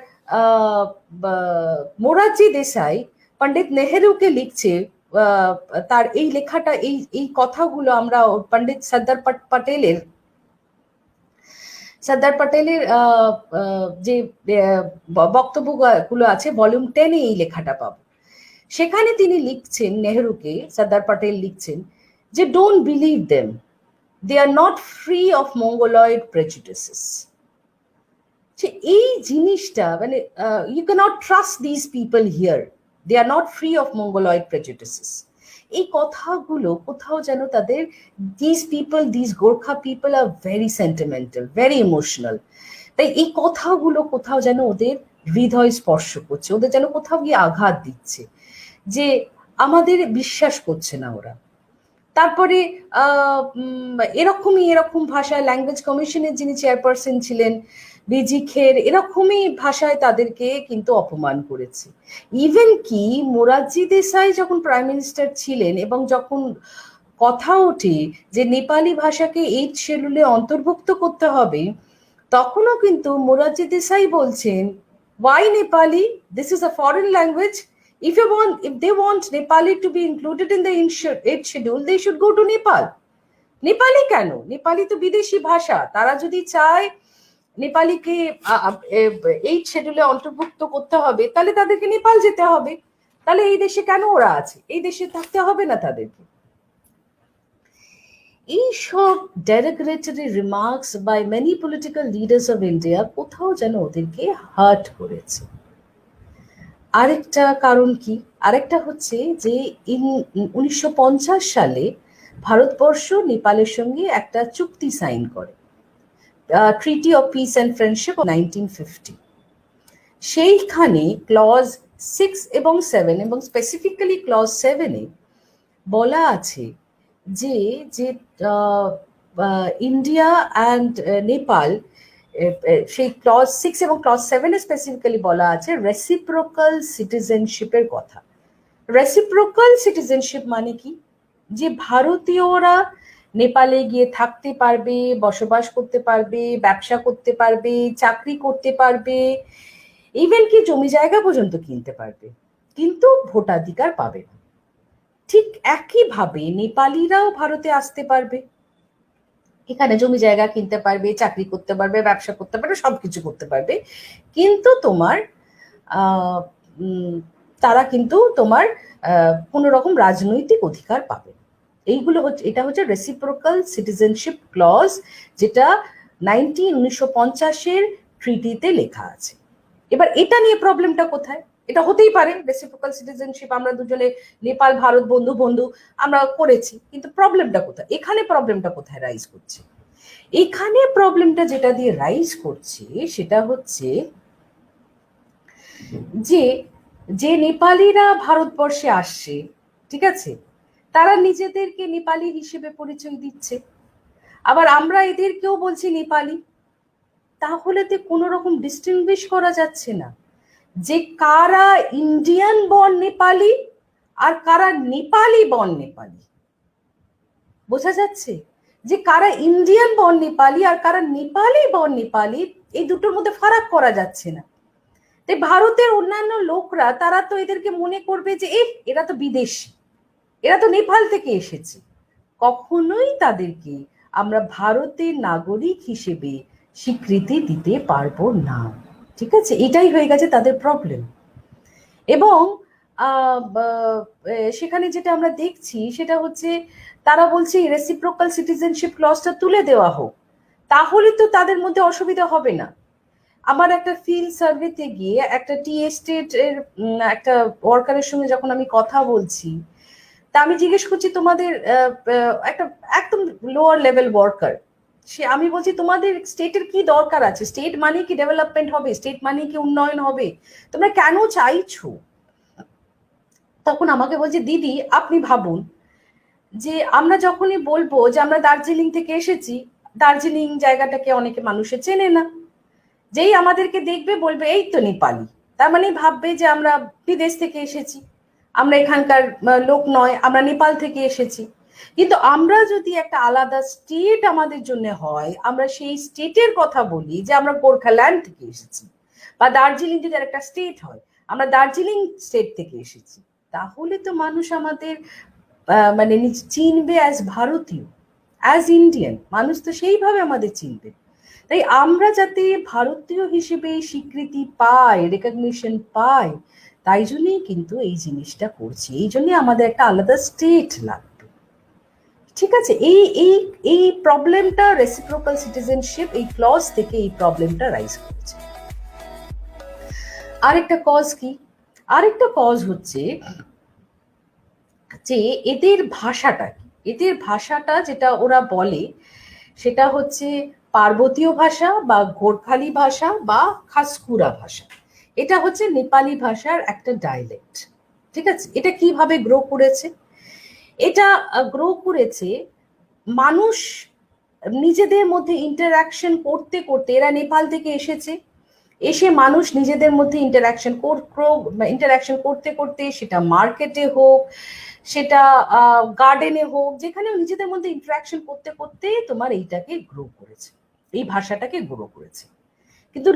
মোরারজি দেশাই পণ্ডিত নেহেরুকে লিখছে, তার এই লেখাটা এই কথাগুলো আমরা পণ্ডিত সর্দার প্যাটেলের যে বক্তব্যগুলো আছে ভলিউম 10-এ এই লেখাটা পাবো। সেখানে তিনি লিখছেন, নেহেরুকে সর্দার প্যাটেল লিখছেন যে don't believe them, they are not free of Mongoloid prejudices. এই জিনিসটা মানে you can't trust this people here, they are not free of Mongoloid prejudices. এই কথাগুলো কোথাও যেন তাদের this people, this Gorkha people are very sentimental, very emotional, তাই এই কথাগুলো কোথাও যেন ওদের হৃদয় স্পর্শ করছে, ওদের যেন কোথাও গিয়ে আঘাত দিচ্ছে যে আমাদের বিশ্বাস করছে না ওরা। তারপরে এরকম ভাষায় ল্যাঙ্গুয়েজ কমিশনের যিনি চেয়ারপারসন ছিলেন বিজি খের এরকমই ভাষায় তাদেরকে কিন্তু অপমান করেছে। ইভেন কি মোরারজি দেশাই যখন প্রাইম মিনিস্টার ছিলেন এবং যখন কথা ওঠে যে নেপালি ভাষাকে 8th শিডিউলে অন্তর্ভুক্ত করতে হবে, তখনও কিন্তু মোরারজি দেশাই বলছেন why Nepali, this is a foreign language, if they want Nepali to be included in the 8th schedule, they should go to Nepal. Nepali কেন? নেপালি তো বিদেশি ভাষা, তারা যদি চায় নেপালিকে 8th শিডিউলে অন্তর্ভুক্ত করতে হবে তাহলে তাদেরকে নেপাল যেতে হবে, তাহলে এই দেশে কেন ওরা আছে? এই দেশে থাকতে হবে না তাদেরকে? এইসব derogatory remarks by many political leaders of India কোথাও যেন ওদেরকে হার্ট করেছে। আরেকটা কারণ কি? আরেকটা হচ্ছে যে 1950 সালে ভারতবর্ষ নেপালের সঙ্গে একটা চুক্তি সাইন করে, treaty of piece and friendship of 1950। সেইখানে ক্লজ 6 এবং 7 এবং স্পেসিফিক্যালি ক্লজ 7-এ বলা আছে যে ইন্ডিয়া অ্যান্ড নেপাল, সেই ক্লজ 6 এবং ক্লজ 7-এ স্পেসিফিক্যালি বলা আছে রেসিপ্রোকাল সিটিজেনশিপের কথা। রেসিপ্রোকাল সিটিজেনশিপ মানে কি? যে ভারতীয়রা নেপালে গিয়ে থাকতে পারবে, বসবাস করতে পারবে, ব্যবসা করতে পারবে, চাকরি করতে পারবে, ইভেন কি জমি জায়গা পর্যন্ত কিনতে পারবে, কিন্তু ভোটাধিকার পাবে না। ঠিক একইভাবে নেপালিরাও ভারতে আসতে পারবে, এখানে জমি জায়গা কিনতে পারবে, চাকরি করতে পারবে, ব্যবসা করতে পারবে, সবকিছু করতে পারবে, কিন্তু তোমার তারা কিন্তু তোমার কোনো রকম রাজনৈতিক অধিকার পাবে। এইগুলো হচ্ছে, এটা হচ্ছে রেসিপ্রোকাল সিটিজেনশিপ ক্লজ, যেটা 1950-এর ট্রিটিতে লেখা আছে। এবার এটা নিয়ে প্রবলেমটা কোথায়? এটা হতেই পারে রেসিপ্রোকাল সিটিজেনশিপ, আমরা দুজনে নেপাল ভারত বন্ধু আমরা করেছি, কিন্তু প্রবলেমটা কোথায়? এখানে প্রবলেমটা কোথায় রাইজ করছে? এখানে প্রবলেমটা যেটা দিয়ে রাইজ করছে সেটা হচ্ছে যে নেপালিরা ভারতবর্ষে আসছে, ঠিক আছে, তারা নিজেদেরকে নেপালি হিসেবে পরিচয় দিচ্ছে, আবার আমরা এদেরকেও বলছি নেপালি, তাহলে তো কোনো রকম ডিস্টিংগুইশ করা যাচ্ছে না যে কারা ইন্ডিয়ান বর্ন নেপালি আর কারা নেপালি বর্ন নেপালি। বোঝা যাচ্ছে যে কারা ইন্ডিয়ান বর্ন নেপালি আর কারা নেপালি বর্ন নেপালি, এই দুটোর মধ্যে ফারাক করা যাচ্ছে না। তাই ভারতের অন্যান্য লোকরা তারা তো এদেরকে মনে করবে যে এরা তো বিদেশি, এরা তো নেপাল থেকে এসেছে, কখনোই তাদেরকে আমরা ভারতের নাগরিক হিসেবে স্বীকৃতি দিতে পারবো না। ঠিক আছে, এটাই হয়ে গেছে তাদের প্রবলেম। এবং সেখানে যেটা আমরা দেখছি সেটা হচ্ছে তারা বলছে রেসিপ্রোকাল সিটিজেনশিপ ক্লজটা তুলে দেওয়া হোক, তাহলে তো তাদের মধ্যে অসুবিধা হবে না। আমার একটা ফিল্ড সার্ভেতে গিয়ে একটা টি এস্টেট এর একটা ওয়ার্কারের সঙ্গে যখন আমি কথা বলছি, তা আমি জিজ্ঞেস করছি তোমাদের একটা একদম লোয়ার লেভেল ওয়ার্কার, আমি বলছি তোমাদের স্টেটের কি দরকার আছে? স্টেট মানে কি ডেভেলপমেন্ট হবে? স্টেট মানে কি উন্নয়ন হবে? তোমরা কেন চাইছো? তখন আমাকে বলছে দিদি আপনি ভাবুন যে আমরা যখনই বলবো যে আমরা দার্জিলিং থেকে এসেছি, দার্জিলিং জায়গাটাকে অনেকে মানুষে চেনে না, যেই আমাদেরকে দেখবে বলবে এই তো নেপালি, তার মানে ভাববে যে আমরা বিদেশ থেকে এসেছি, আমরা এখানকার লোক নয়, আমরা নেপাল থেকে এসেছি। কিন্তু আমরা যদি একটা আলাদা স্টেট আমাদের জন্য হয়, আমরা সেই স্টেটের কথা বলি যে আমরা গোর্খাল্যান্ড থেকে এসেছি, বা দার্জিলিং যদি একটা স্টেট হয়, আমরা দার্জিলিং স্টেট থেকে এসেছি, তাহলে তো মানুষ আমাদের মানে চিনবে অ্যাজ ভারতীয়, অ্যাজ ইন্ডিয়ান। মানুষ তো সেইভাবে আমাদের চিনবে। তাই আমরা যাতে ভারতীয় হিসেবে স্বীকৃতি পাই, রেকগনিশন পাই, তাই জন্যই কিন্তু এই জিনিসটা করছি। এই জন্যই আমাদের একটা আলাদা স্টেট লাগবে। ঠিক আছে, এই এই এই প্রবলেমটা রেসিপ্রোকাল সিটিজেনশিপ এই ক্লজ থেকে এই প্রবলেমটা রাইজ করেছে। আরেকটা কজ কি? আরেকটা কজ হচ্ছে যে এদের ভাষাটা কি, এদের ভাষাটা যেটা ওরা বলে সেটা হচ্ছে পার্বতীয় ভাষা বা গোর্খালি ভাষা বা খাসকুরা ভাষা। এটা হচ্ছে নেপালি ভাষার একটা ডায়ালেক্ট। ঠিক আছে, এটা কিভাবে গ্রো করেছে? এটা গ্রো করেছে মানুষ নিজেদের মধ্যে ইন্টারাকশন করতে করতে, এরা নেপাল থেকে এসেছে, এসে মানুষ নিজেদের মধ্যে ইন্টারাকশন করতে করতে, সেটা মার্কেটে হোক, সেটা গার্ডেনে হোক, যেখানে নিজেদের মধ্যে ইন্টারাকশন করতে করতে তোমার এইটাকে গ্রো করেছে, এই ভাষাটাকে গ্রো করেছে। কিন্তু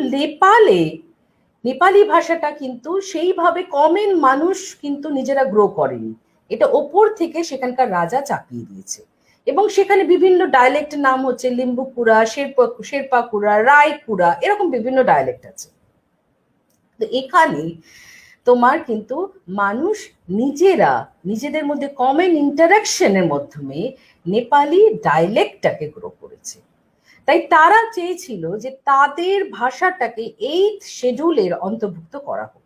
নেপালি ভাষাটা কিন্তু সেইভাবে কমন মানুষ কিন্তু নিজেরা গ্রো করেনি, এটা ওপর থেকে সেখানকার রাজা চাপিয়ে দিয়েছে। এবং সেখানে বিভিন্ন ডায়ালেক্টের নাম হচ্ছে লিম্বুকুড়া, শেরপাকুড়া, রায়কুড়া, এরকম বিভিন্ন ডায়ালেক্ট আছে। তো এখানে তোমার কিন্তু মানুষ নিজেরা নিজেদের মধ্যে কমন ইন্টারাকশনের মাধ্যমে নেপালি ডায়ালেক্টটাকে গ্রো করেছে। তাই তারা চেয়েছিল যে তাদের ভাষাটাকে 8th শিডিউলের অন্তর্ভুক্ত করা হোক।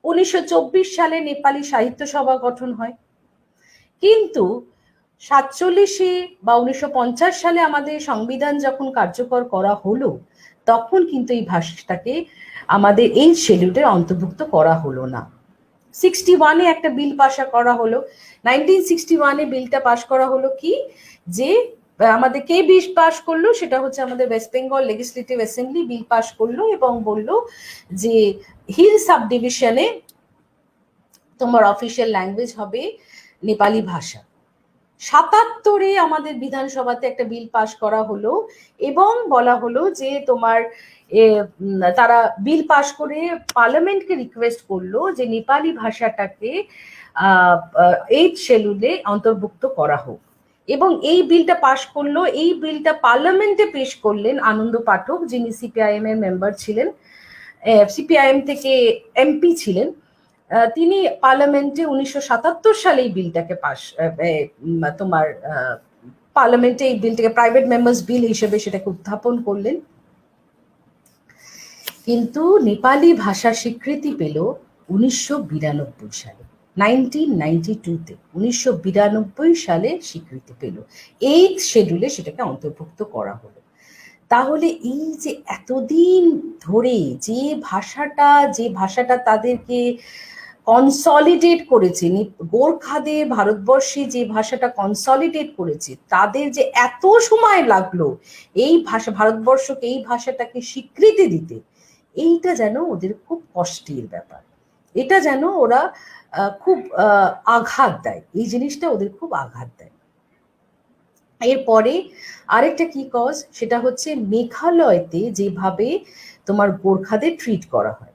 1924 সালে নেপালি সাহিত্য সভা গঠন হয়, কিন্তু 47-এ বা 1950 সালে আমাদের সংবিধান যখন কার্যকর করা হলো, তখন কিন্তু এই ভাষাটাকে আমাদের এই শিডিউলে অন্তর্ভুক্ত করা হলো না। 61-এ একটা বিল পাস করা হলো। 1961-এ বিলটা পাস করা হলো কি, যে আমাদের কে বিল পাস করলো, সেটা হচ্ছে আমাদের West Bengal legislative assembly bill pass করলো এবং বলল যে হিল সাব ডিভিশনে তোমার অফিসিয়াল ল্যাঙ্গুয়েজ হবে নেপালি ভাষা। 77-এ আমাদের বিধানসভাতে একটা বিল পাস করা হলো এবং বলা হলো যে তোমার তারা বিল পাস করে পার্লামেন্টকে রিকোয়েস্ট করলো যে নেপালি ভাষাটাকে 8th শিডিউলে অন্তর্ভুক্ত করা হোক। এবং এই বিলটা পাস করলো, এই বিলটা পার্লামেন্টে পেশ করলেন আনন্দ পাঠক, যিনি সিপিআইএম এর মেম্বার ছিলেন, সিপিআইএম থেকে এমপি ছিলেন। তিনি পার্লামেন্টে 1977 সালে এই বিলটাকে তোমার পার্লামেন্টে এই বিলটাকে প্রাইভেট মেম্বার্স বিল হিসেবে সেটাকে উত্থাপন করলেন। কিন্তু নেপালি ভাষা স্বীকৃতি পেল 1992 সালে, 1992-তে 1992 সালে স্বীকৃতি পেল, 8th শিডিউলে সেটাকে অন্তর্ভুক্ত করা হলো। তাহলে এই যে এতদিন ধরে যে ভাষাটা তাদেরকে কনসলিডেট করেছে, গোর্খাদের ভারতবর্ষে যে ভাষাটা কনসলিডেট করেছে, তাদের যে এত সময় লাগলো এই ভারতবর্ষকে এই ভাষাটাকে স্বীকৃতি দিতে, এইটা যেন ওদের খুব কষ্টের ব্যাপার। এটা যেন ওরা খুব আঘাত দেয়, এই জিনিসটা ওদের খুব আঘাত দেয়। এরপরে আরেকটা কি কজ, সেটা হচ্ছে মেঘালয়তে যেভাবে তোমার গোর্খাদের ট্রিট করা হয়।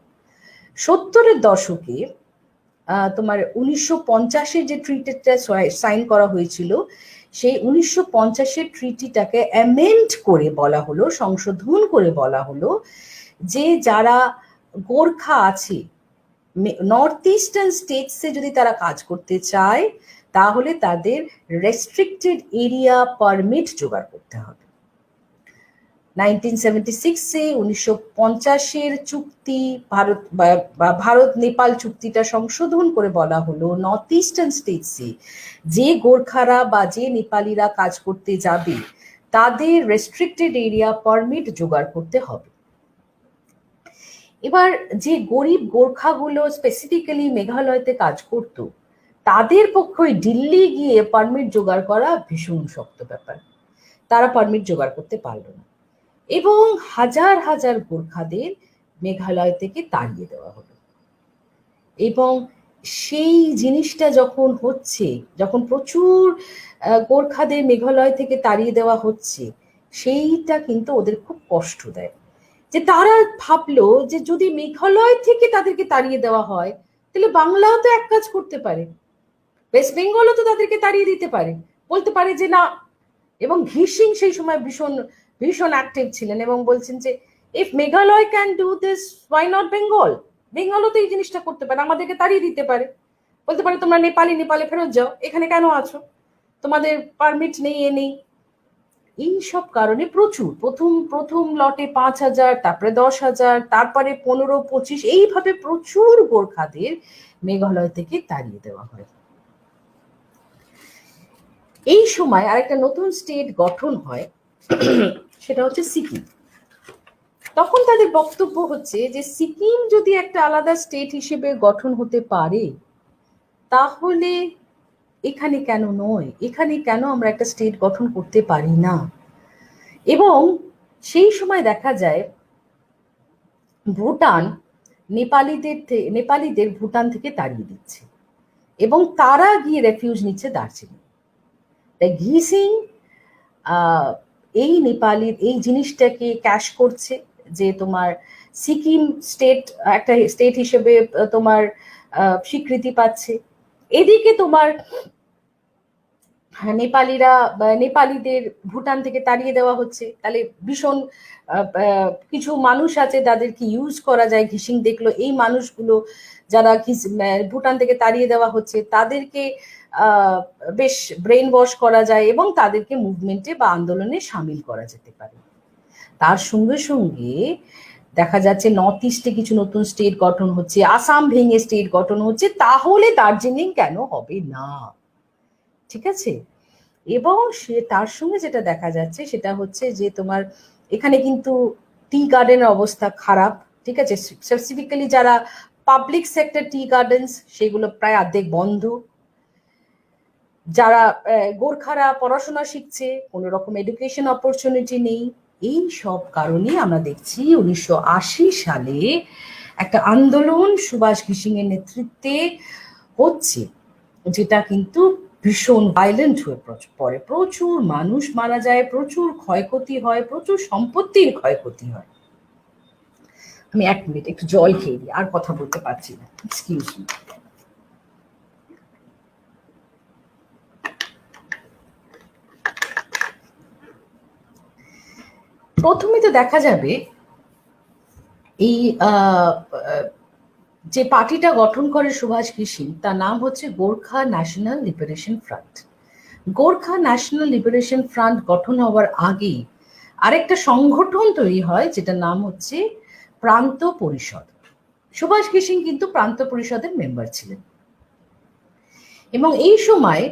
70-এর দশকে তোমার 1950-এর যে ট্রিটিটা সাইন করা হয়েছিল, সেই 1950-এর ট্রিটিটাকে অ্যামেন্ড করে বলা হলো, সংশোধন করে বলা হলো যে যারা গোর্খা আছে নর্থ ইস্টার্ন স্টেটসে যদি তারা কাজ করতে চায়, তাহলে তাদের রেস্ট্রিক্টেড এরিয়া পারমিট জোগাড় করতে হবে। 1976-এ 1950-এর চুক্তি, ভারত নেপাল চুক্তিটা সংশোধন করে বলা হলো নর্থ ইস্টার্ন স্টেটসে যে গোর্খারা বা যে নেপালিরা কাজ করতে যাবে, তাদের রেস্ট্রিক্টেড এরিয়া পারমিট জোগাড় করতে হবে। এবার যে গরিব গোর্খাগুলো স্পেসিফিক্যালি মেঘালয়তে কাজ করত, তাদের পক্ষে দিল্লি গিয়ে পারমিট জোগাড় করা ভীষণ শক্ত ব্যাপার, তারা পারমিট জোগাড় করতে পারল না এবং হাজার হাজার গোর্খাদের মেঘালয় থেকে তাড়িয়ে দেওয়া হলো। এবং সেই জিনিসটা যখন হচ্ছে, যখন প্রচুর গোর্খাদের মেঘালয় থেকে তাড়িয়ে দেওয়া হচ্ছে, সেইটা কিন্তু ওদের খুব কষ্ট দেয়। যে তারা ভাবলো যে যদি মেঘালয় থেকে তাদেরকে তাড়িয়ে দেওয়া হয়, তাহলে বাংলাও তো এক কাজ করতে পারে, ওয়েস্ট বেঙ্গলও তো তাদেরকে তাড়িয়ে দিতে পারে, বলতে পারে যে না। এবং ঘি সিং সেই সময় ভীষণ ভীষণ অ্যাক্টিভ ছিলেন এবং বলছেন যে if Meghalaya can do this, why not Bengal? বেঙ্গলও তো এই জিনিসটা করতে পারে, আমাদেরকে তাড়িয়ে দিতে পারে, বলতে পারে তোমরা নেপালে ফেরত যাও, এখানে কেন আছো, তোমাদের পারমিট নেই, এ নেই। এই সব কারণে প্রচুর প্রথম প্রথম লটে 5,000, তারপরে 10,000, তারপরে 15-25, এইভাবে প্রচুর গোর্খাদের মেঘালয় থেকে তাড়িয়ে দেওয়া হয়। এই সময় আরেকটা নতুন স্টেট গঠন হয়, সেটা হচ্ছে সিকিম। তখন তাদের বক্তব্য হচ্ছে যে সিকিম যদি একটা আলাদা স্টেট হিসেবে গঠন হতে পারে, তাহলে এখানে কেন নয়, এখানে কেন আমরা একটা স্টেট গঠন করতে পারি না। এবং সেই সময় দেখা যায় ভুটান নেপালিদের ভুটান থেকে তাড়িয়ে দিচ্ছে এবং তারা গিয়ে রেফিউজ নিচ্ছে দার্জিলিং। তাই ঘি সিং এই নেপালির এই জিনিসটাকে ক্যাশ করছে যে তোমার সিকিম স্টেট একটা স্টেট হিসেবে তোমার স্বীকৃতি পাচ্ছে। এদিকে তোমার নেপালিদের ভুটান থেকে তাড়িয়ে দেওয়া হচ্ছে, তাহলে ভীষণ কিছু মানুষ আছে যাদেরকে ইউজ করা যায়। ঘিসিং দেখলো এই মানুষগুলো যারা ভুটান থেকে তাড়িয়ে দেওয়া হচ্ছে তাদেরকে বেশ ব্রেন ওয়াশ করা যায় এবং তাদেরকে মুভমেন্টে বা আন্দোলনে সামিল করা যেতে পারে। তার সঙ্গে সঙ্গে দেখা যাচ্ছে নর্থ ইস্টে কিছু নতুন স্টেট গঠন হচ্ছে, আসাম ভেঙে স্টেট গঠন হচ্ছে, তাহলে দার্জিলিং কেন হবে না? ঠিক আছে। এবং সে তার সঙ্গে যেটা দেখা যাচ্ছে সেটা হচ্ছে যে তোমার এখানে কিন্তু টি গার্ডেনের অবস্থা খারাপ। ঠিক আছে, স্পেসিফিক্যালি যারা পাবলিক সেক্টর টি গার্ডেন্স, সেগুলো প্রায় অর্ধেক বন্ধ। যারা গোর্খারা পড়াশোনা শিখছে, কোনো রকম এডুকেশন অপরচুনিটি নেই। এই সব কারণে আমরা দেখছি 1980 সালে একটা আন্দোলন সুভাষ ঘিসিং এর নেতৃত্বে হচ্ছে, যেটা কিন্তু ভীষণ ভাইলেন্ট হয়ে পড়ে। প্রচুর মানুষ মারা যায়, প্রচুর ক্ষয়ক্ষতি হয়, প্রচুর সম্পত্তির ক্ষয়ক্ষতি হয়। আমি 1 মিনিট একটু জল খেয়ে দিই, আর কথা বলতে পারছি না, এক্সকিউজ মি। প্রথমে তো দেখা যাবে এই যে পার্টিটা গঠন করে সুভাষ ঘিসিং, তার নাম হচ্ছে Gorkha national liberation front. Gorkha national liberation front গঠন হওয়ার আগেই আরেকটা সংগঠন তৈরি হয়, যেটার নাম হচ্ছে প্রান্ত পরিষদ। সুভাষ ঘিসিং কিন্তু প্রান্ত পরিষদের মেম্বার ছিলেন এবং এই সময়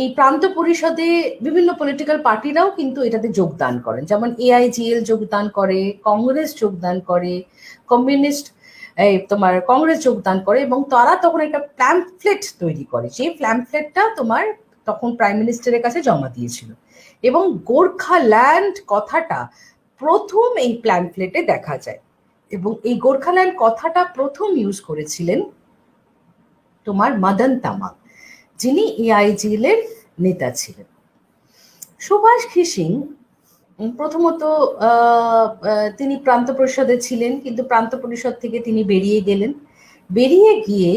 এই প্রান্ত পরিষদে বিভিন্ন পলিটিক্যাল পার্টিরাও কিন্তু এটাতে যোগদান করেন, যেমন AIGL যোগদান করে, কংগ্রেস যোগদান করে, কমিউনিস্ট তোমার কংগ্রেস যোগদান করে এবং তারা তখন একটা প্ল্যাম্পলেট তৈরি করে। সেই প্ল্যাম্পলেটটা তোমার তখন প্রাইম মিনিস্টারের কাছে জমা দিয়েছিল এবং গোর্খাল্যান্ড কথাটা প্রথম এই প্ল্যাম্পলেটে দেখা যায়। এবং এই গোর্খাল্যান্ড কথাটা প্রথম ইউজ করেছিলেন তোমার মদন তামাং, যিনি AIGL এর নেতা ছিলেন। সুভাষ ঘিসিং প্রথমত তিনি প্রান্ত পরিষদে ছিলেন, কিন্তু প্রান্ত পরিষদ থেকে তিনি বেরিয়ে গেলেন। বেরিয়ে গিয়ে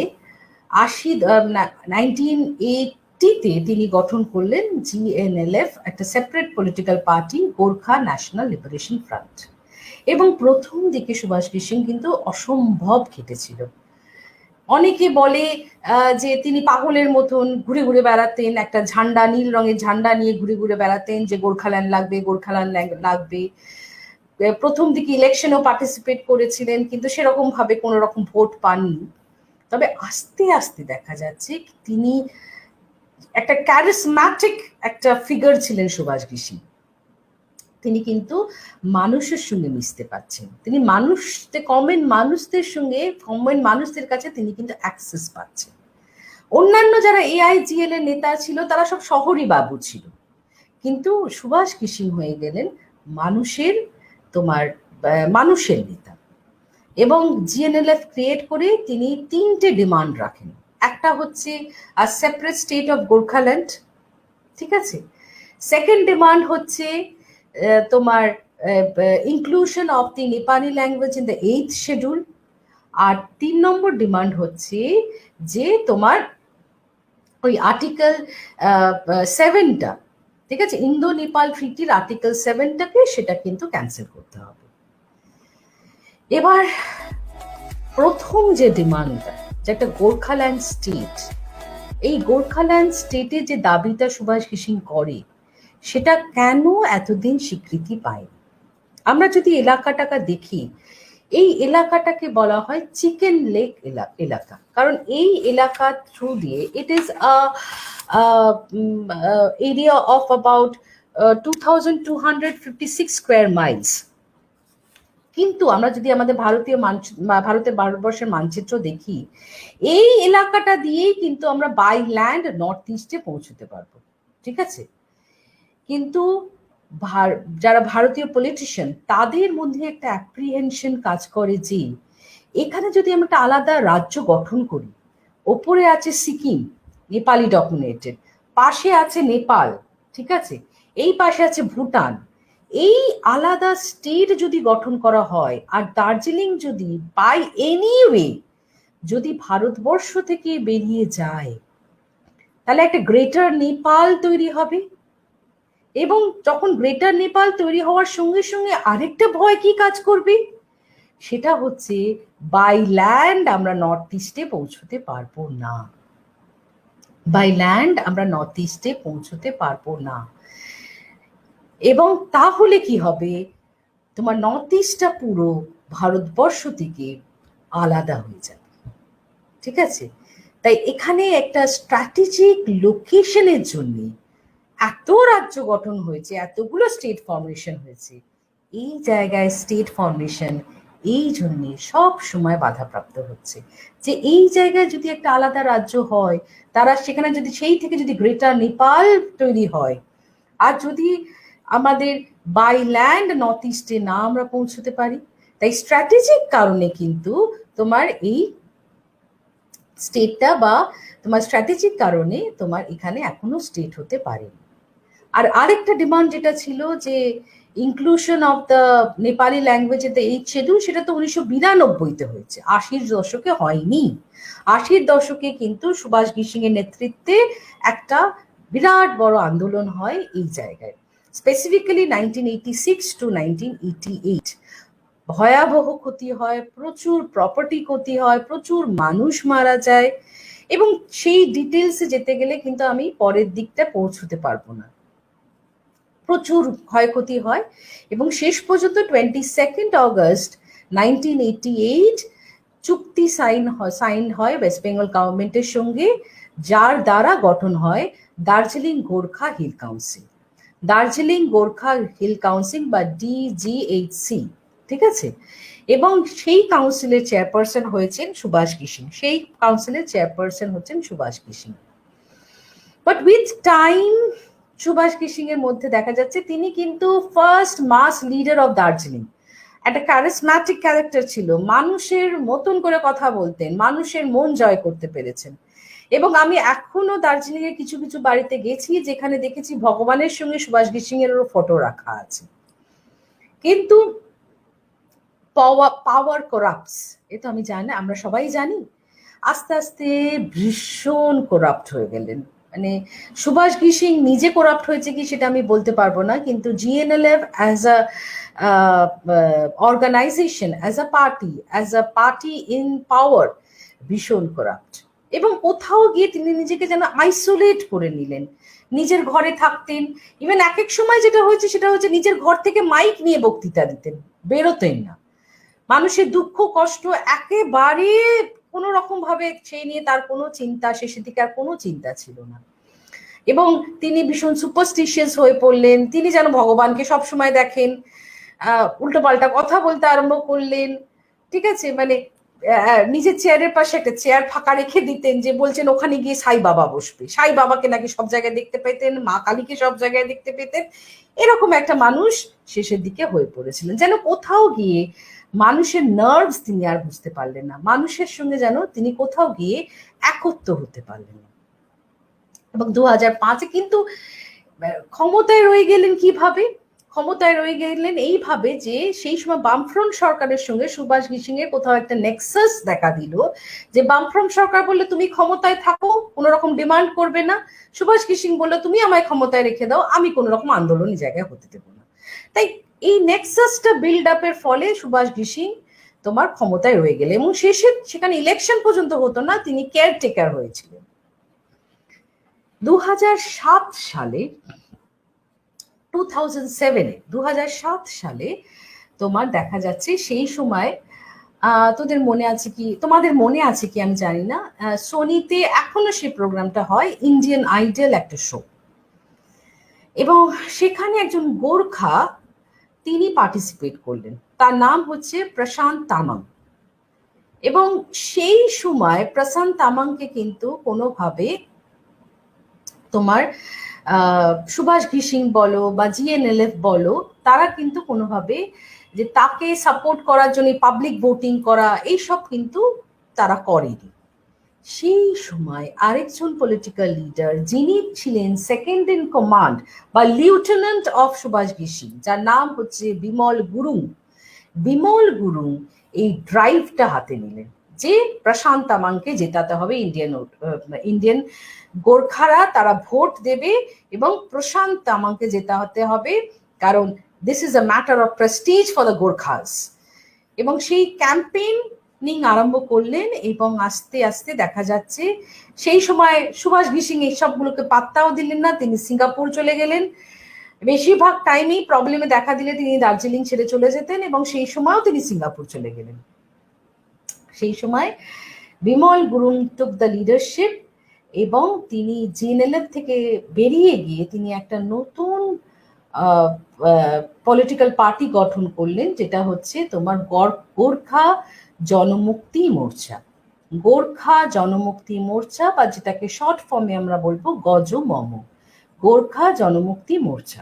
1980-তে তিনি গঠন করলেন GNLF, একটা separate political party, Gorkha national liberation front. এবং প্রথম দিকে সুভাষ ঘিসিং কিন্তু অসম্ভব খেটেছিল। অনেকে বলে যে তিনি পাগলের মতন ঘুরে ঘুরে বেড়াতেন, একটা ঝান্ডা, নীল রঙের ঝান্ডা নিয়ে ঘুরে ঘুরে বেড়াতেন যে গোর্খাল্যান্ড লাগবে, গোর্খাল্যান্ড লাগবে। প্রথম দিকে ইলেকশনেও পার্টিসিপেট করেছিলেন, কিন্তু সেরকম ভাবে কোনো রকম ভোট পাননি। তবে আস্তে আস্তে দেখা যাচ্ছে তিনি একটা ক্যারিসম্যাটিক একটা ফিগার ছিলেন সুভাষ ঘিসিং। তিনি কিন্তু মানুষের সঙ্গে মিশতে পারছেন, তিনি কমন মানুষদের কাছে তিনি কিন্তু অ্যাক্সেস পাচ্ছেন। অন্যান্য যারা AIGL এর নেতা ছিল তারা সব শহরই বাবু ছিল, কিন্তু সুভাষ ঘিসিং হয়ে গেলেন মানুষের নেতা। এবং জিএনএলএফ ক্রিয়েট করে তিনি 3টে ডিমান্ড রাখেন। একটা হচ্ছে সেপারেট স্টেট অফ গোর্খাল্যান্ড, ঠিক আছে। সেকেন্ড ডিমান্ড হচ্ছে তোমার inclusion of the Nepali language in the 8th schedule. আর 3 নম্বর ডিমান্ড হচ্ছে যে তোমার ওই আর্টিকেল 7টা, ঠিক আছে, ইন্দো নেপাল ট্রিটির আর্টিকেল 7টাকে সেটা কিন্তু ক্যান্সেল করতে হবে। এবার প্রথম যে ডিমান্ডটা, যে একটা গোর্খাল্যান্ড স্টেট, এই গোর্খাল্যান্ড স্টেটে যে দাবিটা সুভাষ ঘিসিং করে সেটা কেন এতদিন স্বীকৃতি পায়নি? আমরা যদি এলাকাটাকে দেখি, এই এলাকাটাকে বলা হয় চিকেন লেক এলাকা, কারণ এই এলাকার থ্রু দিয়ে it is area of about 2256 square Miles. কিন্তু আমরা যদি আমাদের ভারতবর্ষের মানচিত্র দেখি, এই এলাকাটা দিয়েই কিন্তু আমরা বাই ল্যান্ড নর্থ ইস্টে পৌঁছতে পারবো, ঠিক আছে। কিন্তু যারা ভারতীয় পলিটিশিয়ান, তাদের মধ্যে একটা অ্যাপ্রিহেনশন কাজ করে যে এখানে যদি আমরা একটা আলাদা রাজ্য গঠন করি, ওপরে আছে সিকিম, নেপালি ডমিনেটেড, পাশে আছে নেপাল, ঠিক আছে, এই পাশে আছে ভুটান, এই আলাদা স্টেট যদি গঠন করা হয়, আর দার্জিলিং যদি বাই এনি ওয়ে যদি ভারতবর্ষ থেকে বেরিয়ে যায়, তাহলে একটা গ্রেটার নেপাল তৈরি হবে। এবং যখন গ্রেটার নেপাল তৈরি হওয়ার সঙ্গে সঙ্গে আরেকটা ভয় কি কাজ করবে, সেটা হচ্ছে বাই ল্যান্ড আমরা নর্থ ইস্টে পৌঁছতে পারবো না, বাই ল্যান্ড আমরা নর্থ ইস্টে পৌঁছতে পারবো না। এবং তাহলে কি হবে, তোমার নর্থ ইস্টটা পুরো ভারতবর্ষ থেকে আলাদা হয়ে যাবে, ঠিক আছে। তাই এখানে একটা স্ট্র্যাটেজিক লোকেশনের জন্য এত রাজ্য গঠন হয়েছে, এতগুলো স্টেট ফর্মেশন হয়েছে। এই জায়গায় স্টেট ফর্মেশন এই জন্য সব সময় বাধাপ্রাপ্ত হচ্ছে, যে এই জায়গায় যদি একটা আলাদা রাজ্য হয়, তারা সেখানে যদি সেই থেকে যদি গ্রেটার নেপাল তৈরি হয়, আর যদি আমাদের বাই ল্যান্ড নর্থ ইস্টে না আমরা পৌঁছতে পারি, তাই স্ট্র্যাটেজিক কারণে কিন্তু তোমার এই স্টেটটা বা তোমার স্ট্র্যাটেজিক কারণে তোমার এখানে এখনো স্টেট হতে পারেনি। আর আরেকটা ডিমান্ড যেটা ছিল যে inclusion of the Nepali language এর এই শিডিউল, সেটা তো 1992-তে হয়েছে, 80-র দশকে হয়নি। 80-র দশকে কিন্তু সুভাষ ঘিসিং এর নেতৃত্বে একটা বিরাট বড় আন্দোলন হয় এই জায়গায়, স্পেসিফিক্যালি 1986 to 1988। ভয়াবহ ক্ষতি হয়, প্রচুর প্রপার্টি ক্ষতি হয়, প্রচুর মানুষ মারা যায়, এবং সেই ডিটেলসে যেতে গেলে কিন্তু আমি পরের দিকটা পৌঁছতে পারবো না। প্রচুর ক্ষয়ক্ষতি হয় এবং শেষ পর্যন্ত 22 অগস্ট 1988 চুক্তি সাইন হয় ওয়েস্ট বেঙ্গল গভর্নমেন্টের সঙ্গে, যার দ্বারা গঠন হয় Darjeeling Gorkha hill council, Darjeeling Gorkha hill council বা DGHC, ঠিক আছে। এবং সেই কাউন্সিলের চেয়ারপারসন হয়েছেন সুভাষ ঘিসিং, সেই কাউন্সিলের চেয়ারপারসন হচ্ছেন সুভাষ ঘিসিং। বাট উইথ টাইম সুভাষ ঘিসিং এর মধ্যে দেখা যাচ্ছে তিনি কিন্তু first mass leader of Darjeeling, একটা ক্যারিসম্যাটিক ক্যারেক্টার ছিল, মানুষের মতন করে কথা বলতেন, মানুষের মন জয় করতে পেরেছেন। এবং আমি এখনো দার্জিলিং এর কিছু কিছু বাড়িতে গেছি যেখানে দেখেছি ভগবানের সঙ্গে সুভাষ ঘিসিং এরও ফটো রাখা আছে। কিন্তু পাওয়ার করাপ্টস, এ তো আমি জানি, আমরা সবাই জানি। আস্তে আস্তে ভীষণ করাপ্ট হয়ে গেলেন, মানে সুভাষ ঘিসিং নিজে করাপ্ট হয়েছে কি সেটা আমি বলতে পারবো না, কিন্তু GNLF as a organization, as a party in power ভীষণ করাপ্ট। এবং কোথাও গিয়ে তিনি নিজেকে যেন আইসোলেট করে নিলেন, নিজের ঘরে থাকতেন। ইভেন এক এক সময় যেটা হয়েছে সেটা হচ্ছে নিজের ঘর থেকে মাইক নিয়ে বক্তৃতা দিতেন, বেরোতেন না। মানুষের দুঃখ কষ্ট একেবারে কোনো রকম ভাবে সেই নিয়ে তার কোনো চিন্তা, শেষের দিকে আর কোনো চিন্তা ছিল না। এবং তিনি ভীষণ সুপারস্টিশিয়াস হয়ে পড়লেন, তিনি যেন ভগবানকে সবসময় দেখেন, উল্টো পাল্টা কথা বলতে আরম্ভ করলেন, ঠিক আছে। মানে নিজের চেয়ারের পাশে একটা চেয়ার ফাঁকা রেখে দিতেন, যে বলছেন ওখানে গিয়ে সাই বাবা বসবে। সাই বাবাকে নাকি সব জায়গায় দেখতে পেতেন, মা কালীকে সব জায়গায় দেখতে পেতেন। এরকম একটা মানুষ শেষের দিকে হয়ে পড়েছিলেন, যেন কোথাও গিয়ে মানুষের নার্ভস তিনি আর বুঝতে পারলেন না, মানুষের সঙ্গে যেন তিনি কোথাও গিয়ে একত্র হতে পারলেন না। এবং 2005-এ কিন্তু ক্ষমতায় রয়ে গেলেন কিভাবে? ক্ষমতায় রয়ে গেলেন এইভাবে যে সেই সময় বামফ্রন্ট সরকারের সঙ্গে সুভাষ ঘিসিং এর কোথাও একটা নেক্সাস দেখা দিল, যে বামফ্রন্ট সরকার বললে তুমি ক্ষমতায় থাকো, কোনো রকম ডিমান্ড করবে না। সুভাষ ঘিসিং বললো তুমি আমায় ক্ষমতায় রেখে দাও, আমি কোনো রকম আন্দোলন জায়গায় হতে দেবো না। তাই এই নেক্সাসটা বিল্ড আপের ফলে সুভাষ ঘিসিং তোমার ক্ষমতায় রয়ে গেলে, এবং শেষে সেখানে ইলেকশন পর্যন্ত হতো না, তিনি কেয়ারটেকার হয়েছিলেন। 2007 সালে 2007 সালে তোমার দেখা যাচ্ছে সেই সময় তোদের মনে আছে কি, তোমাদের মনে আছে কি আমি জানি না, সোনিতে এখনো সেই প্রোগ্রামটা হয়, ইন্ডিয়ান আইডল একটা শো, এবং সেখানে একজন গোর্খা তিনি পার্টিসিপেট করলেন, তার নাম হচ্ছে প্রশান্ত তামাং। এবং সেই সময় প্রশান্ত তামাংকে কিন্তু কোনোভাবে তোমার সুভাষ ঘিসিং বলো বা জিএনএলএফ বলো, তারা কিন্তু কোনোভাবে যে তাকে সাপোর্ট করার জন্য পাবলিক ভোটিং করা এইসব কিন্তু তারা করেনি। সেই সময় আরেকজন পলিটিক্যাল লিডার যিনি ছিলেন সেকেন্ড ইন কমান্ড বা লিউটেন্যান্ট অফ সুভাষ ঘিসিং, যার নাম হচ্ছে বিমল গুরুং, বিমল গুরুং এই ড্রাইভটা হাতে নিলেন যে প্রশান্ত তামাংকে জেতাতে হবে, ইন্ডিয়ান গোর্খারা তারা ভোট দেবে এবং প্রশান্ত তামাংকে জেতাতে হবে, কারণ this is a matter of Prestige for the Gorkhas. এবং সেই ক্যাম্পেইনিং আরম্ভ করলেন, এবং আস্তে আস্তে দেখা যাচ্ছে সেই সময় সুভাষ ঘিসিং এই সবগুলোকে পাত্তাও দিলেন না, তিনি সিঙ্গাপুর চলে গেলেন। বেশিরভাগ টাইমেই প্রবলেমে দেখা দিলে তিনি দার্জিলিং ছেড়ে চলে যেতেন, এবং সেই সময়ও তিনি সিঙ্গাপুর চলে গেলেন। সেই সময় Bimal Gurung took the leadership, এবং তিনি জিএনএলএফ থেকে বেরিয়ে গিয়ে তিনি একটা নতুন পলিটিক্যাল পার্টি গঠন করলেন, যেটা হচ্ছে তোমার গোর্খা জনমুক্তি মোর্চা, গোর্খা জনমুক্তি মোর্চা, বা যেটাকে শর্ট ফর্মে আমরা বলবো গজমম, গোর্খা জনমুক্তি মোর্চা।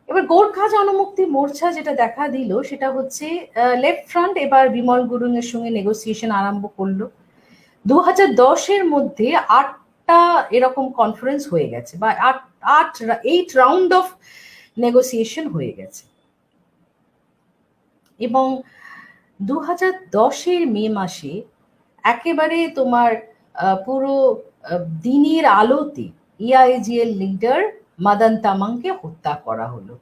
এবার গোর্খা জনমুক্তি মোর্চা যেটা দেখা দিল সেটা হচ্ছে লেফট ফ্রন্ট এবার বিমল গুরুং এর সঙ্গে নেগোসিয়েশন আরম্ভ করলো। 2010-এর মধ্যে 8টা এরকম কনফারেন্স হয়ে গেছে, বা 8 রাউন্ড অফ নেগোসিয়েশন হয়ে গেছে। এবং 2010-এর মে মাসে একেবারে তোমার পুরো দিনের আলোতে এআইজিএল লিডার মদন তামাংকে হত্যা করা হলো।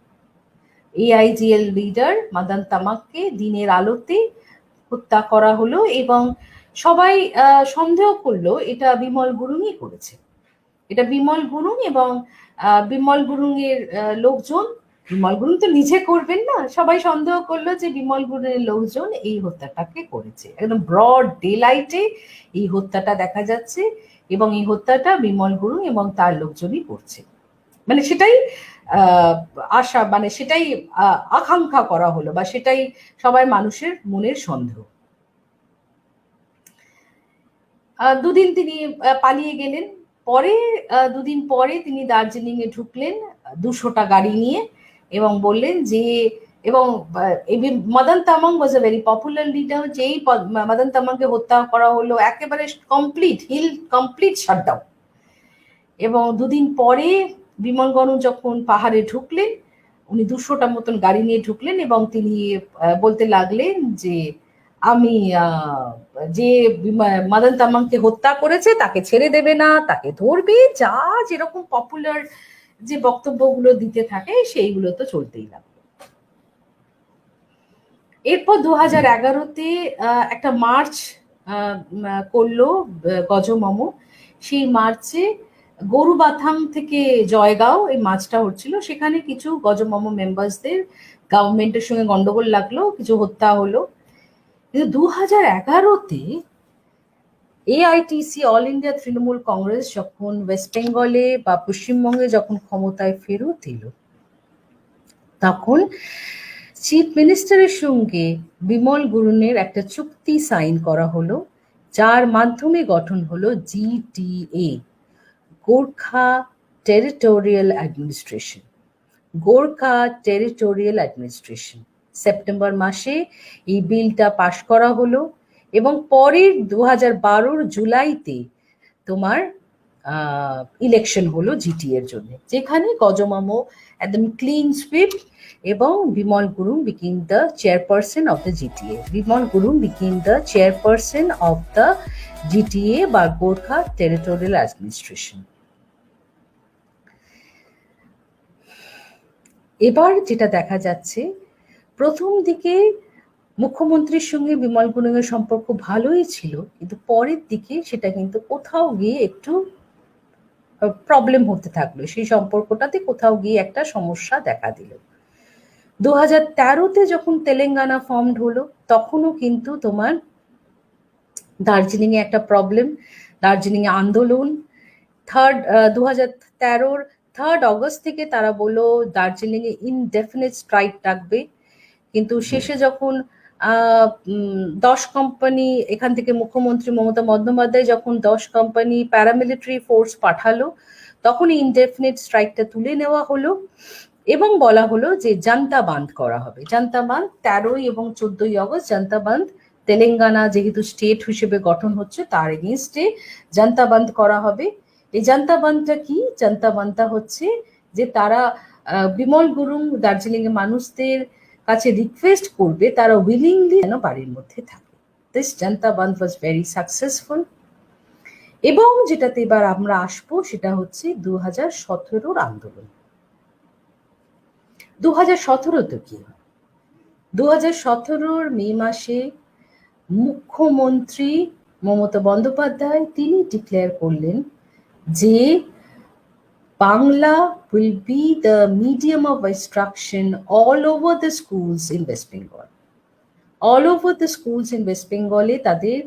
এআইজিএল লিডার মদন তামাংকে দিনের আলোতে হত্যা করা হলো, এবং সবাই সন্দেহ করলো এটা বিমল গুরুংই করেছে, এটা বিমল গুরুং এবং বিমল গুরুং এর লোকজন। বিমল গুরুং তো নিজে করবেন না, সবাই সন্দেহ করলো যে বিমল গুরুং এর লোকজন এই হত্যাটাকে করেছে। একদম ব্রড ডে লাইটে এই হত্যাটা দেখা যাচ্ছে, এবং এই হত্যাটা বিমল গুরুং এবং তার লোকজনই করছে, মানে সেটাই আশা, মানে সেটাই আকাঙ্ক্ষা করা হলো, বা সেটাই সবাই মানুষের মনের সন্দেহ। দুদিন তিনি পালিয়ে গেলেন, পরে দুদিন পরে তিনি দার্জিলিং এ ঢুকলেন 200টা গাড়ি নিয়ে, এবং বললেন যে, এবং মদন তামাং ওয়াজ এ ভেরি পপুলার লিডার, যেই মদন তামাংকে হত্যা করা হলো একেবারে কমপ্লিট শাটডাউন। এবং দুদিন পরে বিমল গুরুং যখন পাহাড়ে ঢুকলেন, উনি 200টা মতন গাড়ি নিয়ে ঢুকলেন, এবং তিনি বলতে লাগলেন যে আমি যে মদন তামাংকে হত্যা করেছে তাকে ছেড়ে দেবে না, তাকে ধরবে, যা যেরকম পপুলার যে বক্তব্যগুলো দিতে থাকে সেইগুলো তো চলতেই লাগলো। এরপর 2011-তে একটা মার্চ করলো গজমম। সেই মার্চে গরুবাথাং থেকে জয়গাঁও এই মার্চটা হচ্ছিল, সেখানে কিছু গজমম মেম্বার্সদের গভর্নমেন্টের সঙ্গে গন্ডগোল লাগলো, কিছু হত্যা হলো। কিন্তু 2011-তে AITC all India Trinamool Congress যখন ওয়েস্ট বেঙ্গলে বা পশ্চিমবঙ্গে যখন ক্ষমতায় ফেরত এলো, তখন চিফ মিনিস্টারের সঙ্গে বিমল গুরুংয়ের একটা চুক্তি সাইন করা হলো, যার মাধ্যমে গঠন হলো GTA, Gorkha territorial administration. Gorkha territorial administration September মাসে এই বিলটা পাশ করা হলো, এবং পরের 2012 জুলাইতে তোমার ইলেকশন হলো জিটি এর জন্য, যেখানে গজমামো একদম ক্লিন সুইপ, এবং Bimal Gurung became the chairperson of the GTA. Bimal Gurung became the chairperson of the GTA বা গোর্খা টেরিটোরিয়াল অ্যাডমিনিস্ট্রেশন। এবার যেটা দেখা যাচ্ছে, প্রথম দিকে মুখ্যমন্ত্রীর সঙ্গে বিমল গুরুংয়ের সম্পর্ক ভালোই ছিল, কিন্তু পরের দিকে সেটা কিন্তু কোথাও গিয়ে একটু প্রবলেম হতে থাকলো, সেই সম্পর্কটাতে কোথাও গিয়ে একটা সমস্যা দেখা দিল। 2013-তে যখন তেলেঙ্গানা ফর্মড হলো, তখনও কিন্তু তোমার দার্জিলিং এ একটা প্রবলেম, দার্জিলিং এ আন্দোলন। 3rd অগস্ট থেকে তারা বললো দার্জিলিং এ ইনডেফিনিট স্ট্রাইক ডাকবে, কিন্তু শেষে যখন 10 কোম্পানি, এখান থেকে মুখ্যমন্ত্রী মমতা বন্দ্যোপাধ্যায় যখন 10 কোম্পানি প্যারামিলিটারি ফোর্স পাঠালো, তখন ইনডেফিনিট স্ট্রাইকটা তুলে নেওয়া হলো, এবং বলা হলো যে জনতা বাঁধ করা হবে। জনতা বাঁধ 13 এবং 14 অগস্ট জনতা বাঁধ, তেলেঙ্গানা যেহেতু স্টেট হিসেবে গঠন হচ্ছে তার এগেইনস্টে জনতা বাঁধ করা হবে। এই জনতা বাঁধটা কি? জনতা বাঁধটা হচ্ছে যে তারা বিমল গুরুং দার্জিলিং এর মানুষদের কাছে রিকোয়েস্ট করবে তারা উইলিংলি যেন বাড়ির মধ্যে থাকে। দিস জনতা বাঁধ ওয়াজ ভেরি সাকসেসফুল। এবং যেটাতে এবার আমরা আসবো সেটা হচ্ছে 2017 আন্দোলন। 2017 তো কি হয়? 2017 মে মাসে মুখ্যমন্ত্রী মমতা বন্দ্যোপাধ্যায় তিনি ডিক্লেয়ার করলেন যে Bangla will be the medium of instruction all over the schools in West Bengal. All over the schools in West Bengal তাদের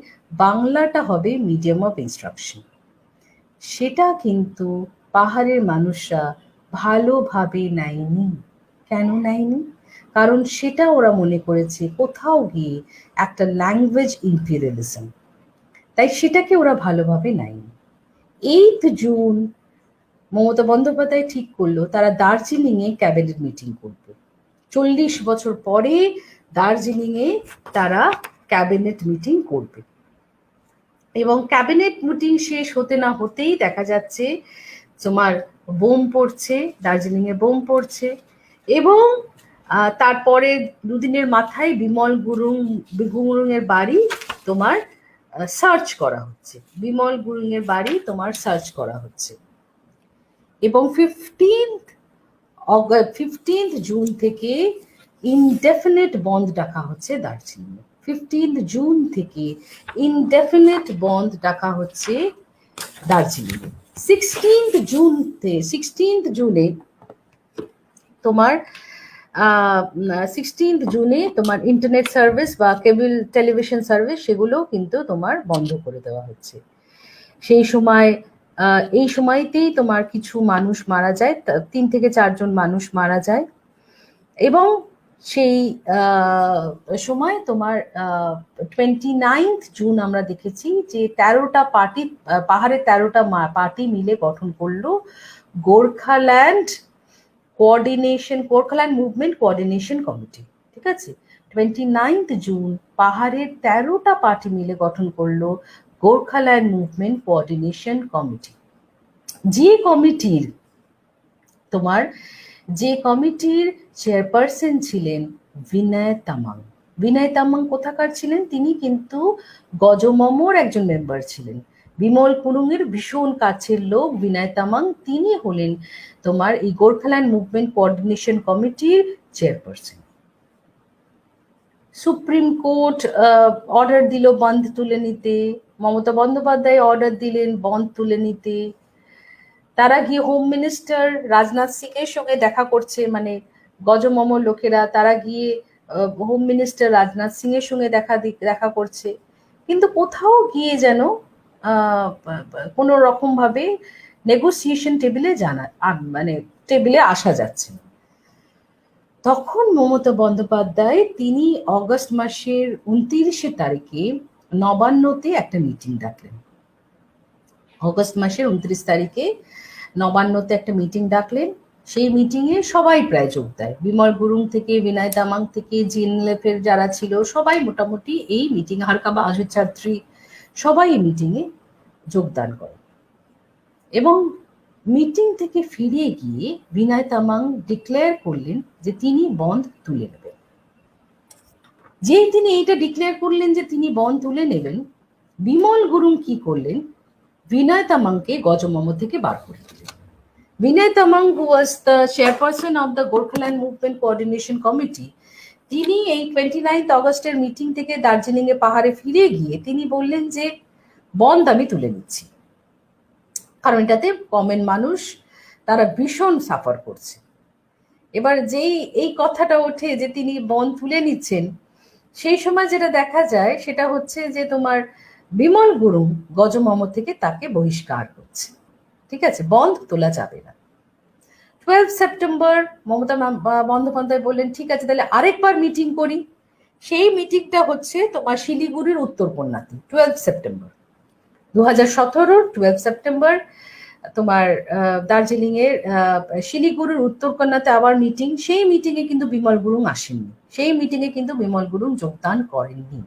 বাংলাটা হবে মিডিয়াম অফ ইনস্ট্রাকশন। সেটা কিন্তু পাহাড়ের মানুষরা ভালোভাবে নেয়নি। কেন নেয়নি? কারণ সেটা ওরা মনে করেছে কোথাও গিয়ে একটা ল্যাঙ্গুয়েজ ইম্পিরিয়ালিজম, তাই সেটাকে ওরা ভালোভাবে নেয়নি। 8 জুন মমতা বন্দ্যোপাধ্যায় ঠিক করলো তারা দার্জিলিং এ ক্যাবিনেট মিটিং করবে। 40 বছর পরে দার্জিলিং এ তারা ক্যাবিনেট মিটিং করবে, এবং ক্যাবিনেট মিটিং শেষ হতে না হতেই দেখা যাচ্ছে তোমার বোম পড়ছে, দার্জিলিং এ বোম পড়ছে, এবং তারপরে দুদিনের মাথায় বিমল গুরুং এর বাড়ি তোমার সার্চ করা হচ্ছে। বিমল গুরুং এর বাড়ি তোমার সার্চ করা হচ্ছে, এবং 15th জুন থেকে ইনডেফিনিট বন্ধ ডাকা হচ্ছে দার্জিলিং। 15th জুন থেকে ইনডেফিনিট বন্ধ ডাকা হচ্ছে দার্জিলিং। 16th জুনে তোমার 16th জুনে তোমার ইন্টারনেট সার্ভিস বা কেবল টেলিভিশন সার্ভিস সেগুলো কিন্তু তোমার বন্ধ করে দেওয়া হচ্ছে। সেই সময় এই সময়তেই তোমার কিছু মানুষ মারা যায়, 3 থেকে 4 জন মানুষ মারা যায়, এবং সেই সময় তোমার 29th জুন আমরা দেখেছি যে 13টা পার্টি, পাহাড়ের 13টা পার্টি মিলে গঠন করলো গোর্খাল্যান্ড মুভমেন্ট কোঅর্ডিনেশন কমিটি। ঠিক আছে, 29th জুন পাহাড়ের 13টা পার্টি মিলে গঠন করলো গোর্খাল্যান্ড মুভমেন্ট কোঅর্ডিনেশন কমিটি। যে কমিটির চেয়ারপারসন ছিলেন বিনয় তামাং। বিনয় তামাং কোথাকার ছিলেন? তিনি কিন্তু গজমমোর একজন মেম্বার ছিলেন। বিমল গুরুংয়ের ভীষণ কাছের লোক বিনয় তামাং, তিনি হলেন তোমার এই গোর্খাল্যান্ড মুভমেন্ট কোঅর্ডিনেশন কমিটির চেয়ারপারসন। সুপ্রিম কোর্ট অর্ডার দিল বন্ধ তুলে নিতে, মমতা বন্দ্যোপাধ্যায় অর্ডার দিলেন বন্ধ তুলে নিতে। তারা গিয়ে হোম মিনিস্টার রাজনাথ সিং এর সঙ্গে দেখা করছে, মানে গজমম লোকেরা তারা গিয়ে হোম মিনিস্টার রাজনাথ সিং এর সঙ্গে দেখা করছে, কিন্তু কোথাও গিয়ে যেন কোনো রকম ভাবে নেগোসিয়েশন টেবিলে টেবিলে আসা যাচ্ছে না। তখন মমতা বন্দ্যোপাধ্যায় তিনি অগস্ট মাসের 29 তারিখে নবান্নতে একটা মিটিং ডাকলেন। অগস্ট মাসের 29 তারিখে নবান্নতে একটা মিটিং ডাকলেন। সেই মিটিংয়ে সবাই প্রায় যোগ দেয়, বিমল গুরুং থেকে বিনয় তামাং থেকে জিএনএলএফের যারা ছিল সবাই মোটামুটি এই মিটিং, হারকাবা আজুদ ছাত্রী সবাই এই মিটিংয়ে যোগদান করে। এবং মিটিং থেকে ফিরে গিয়ে বিনয় তামাং ডিক্লেয়ার করলেন যে তিনি বন্ধ তুলে নেবেন। যেই তিনি এইটা ডিক্লেয়ার করলেন যে তিনি বন্ধ তুলে নেবেন, বিমল গুরুং কি করলেন, বিনয় তামাংকে গজমম থেকে বার করে দিলেন। Binay Tamang, who was the chairperson of the Gorkhaland movement coordination committee, তিনি এই 29 অগস্টের মিটিং থেকে দার্জিলিং এ পাহাড়ে ফিরে গিয়ে তিনি বললেন যে বন্ধ আমি তুলে নিচ্ছি, কারণ এটাতে কমন মানুষ তারা ভীষণ সাফার করছে। এবার যেই এই কথাটা ওঠে যে তিনি বন্ধ তুলে নিচ্ছেন, সেই সময় যেটা দেখা যায় সেটা হচ্ছে যে তোমার বিমল গুরুং গজমম থেকে তাকে বহিষ্কার করছে। ঠিক আছে, বন্ধ তোলা যাবে না। 12 সেপ্টেম্বর মমতা বন্দ্যোপাধ্যায় বললেন ঠিক আছে তাহলে আরেকবার মিটিং করি। সেই মিটিংটা হচ্ছে তোমার শিলিগুড়ির উত্তরকন্যাতে 12 সেপ্টেম্বর 2017। 12 সেপ্টেম্বর তোমার দার্জিলিং এর শিলিগুড়ির উত্তরকন্যাতে আবার মিটিং। সেই মিটিংয়ে কিন্তু বিমল গুরুং আসেননি, সেই মিটিংয়ে কিন্তু বিমল গুরুং যোগদান করেননি।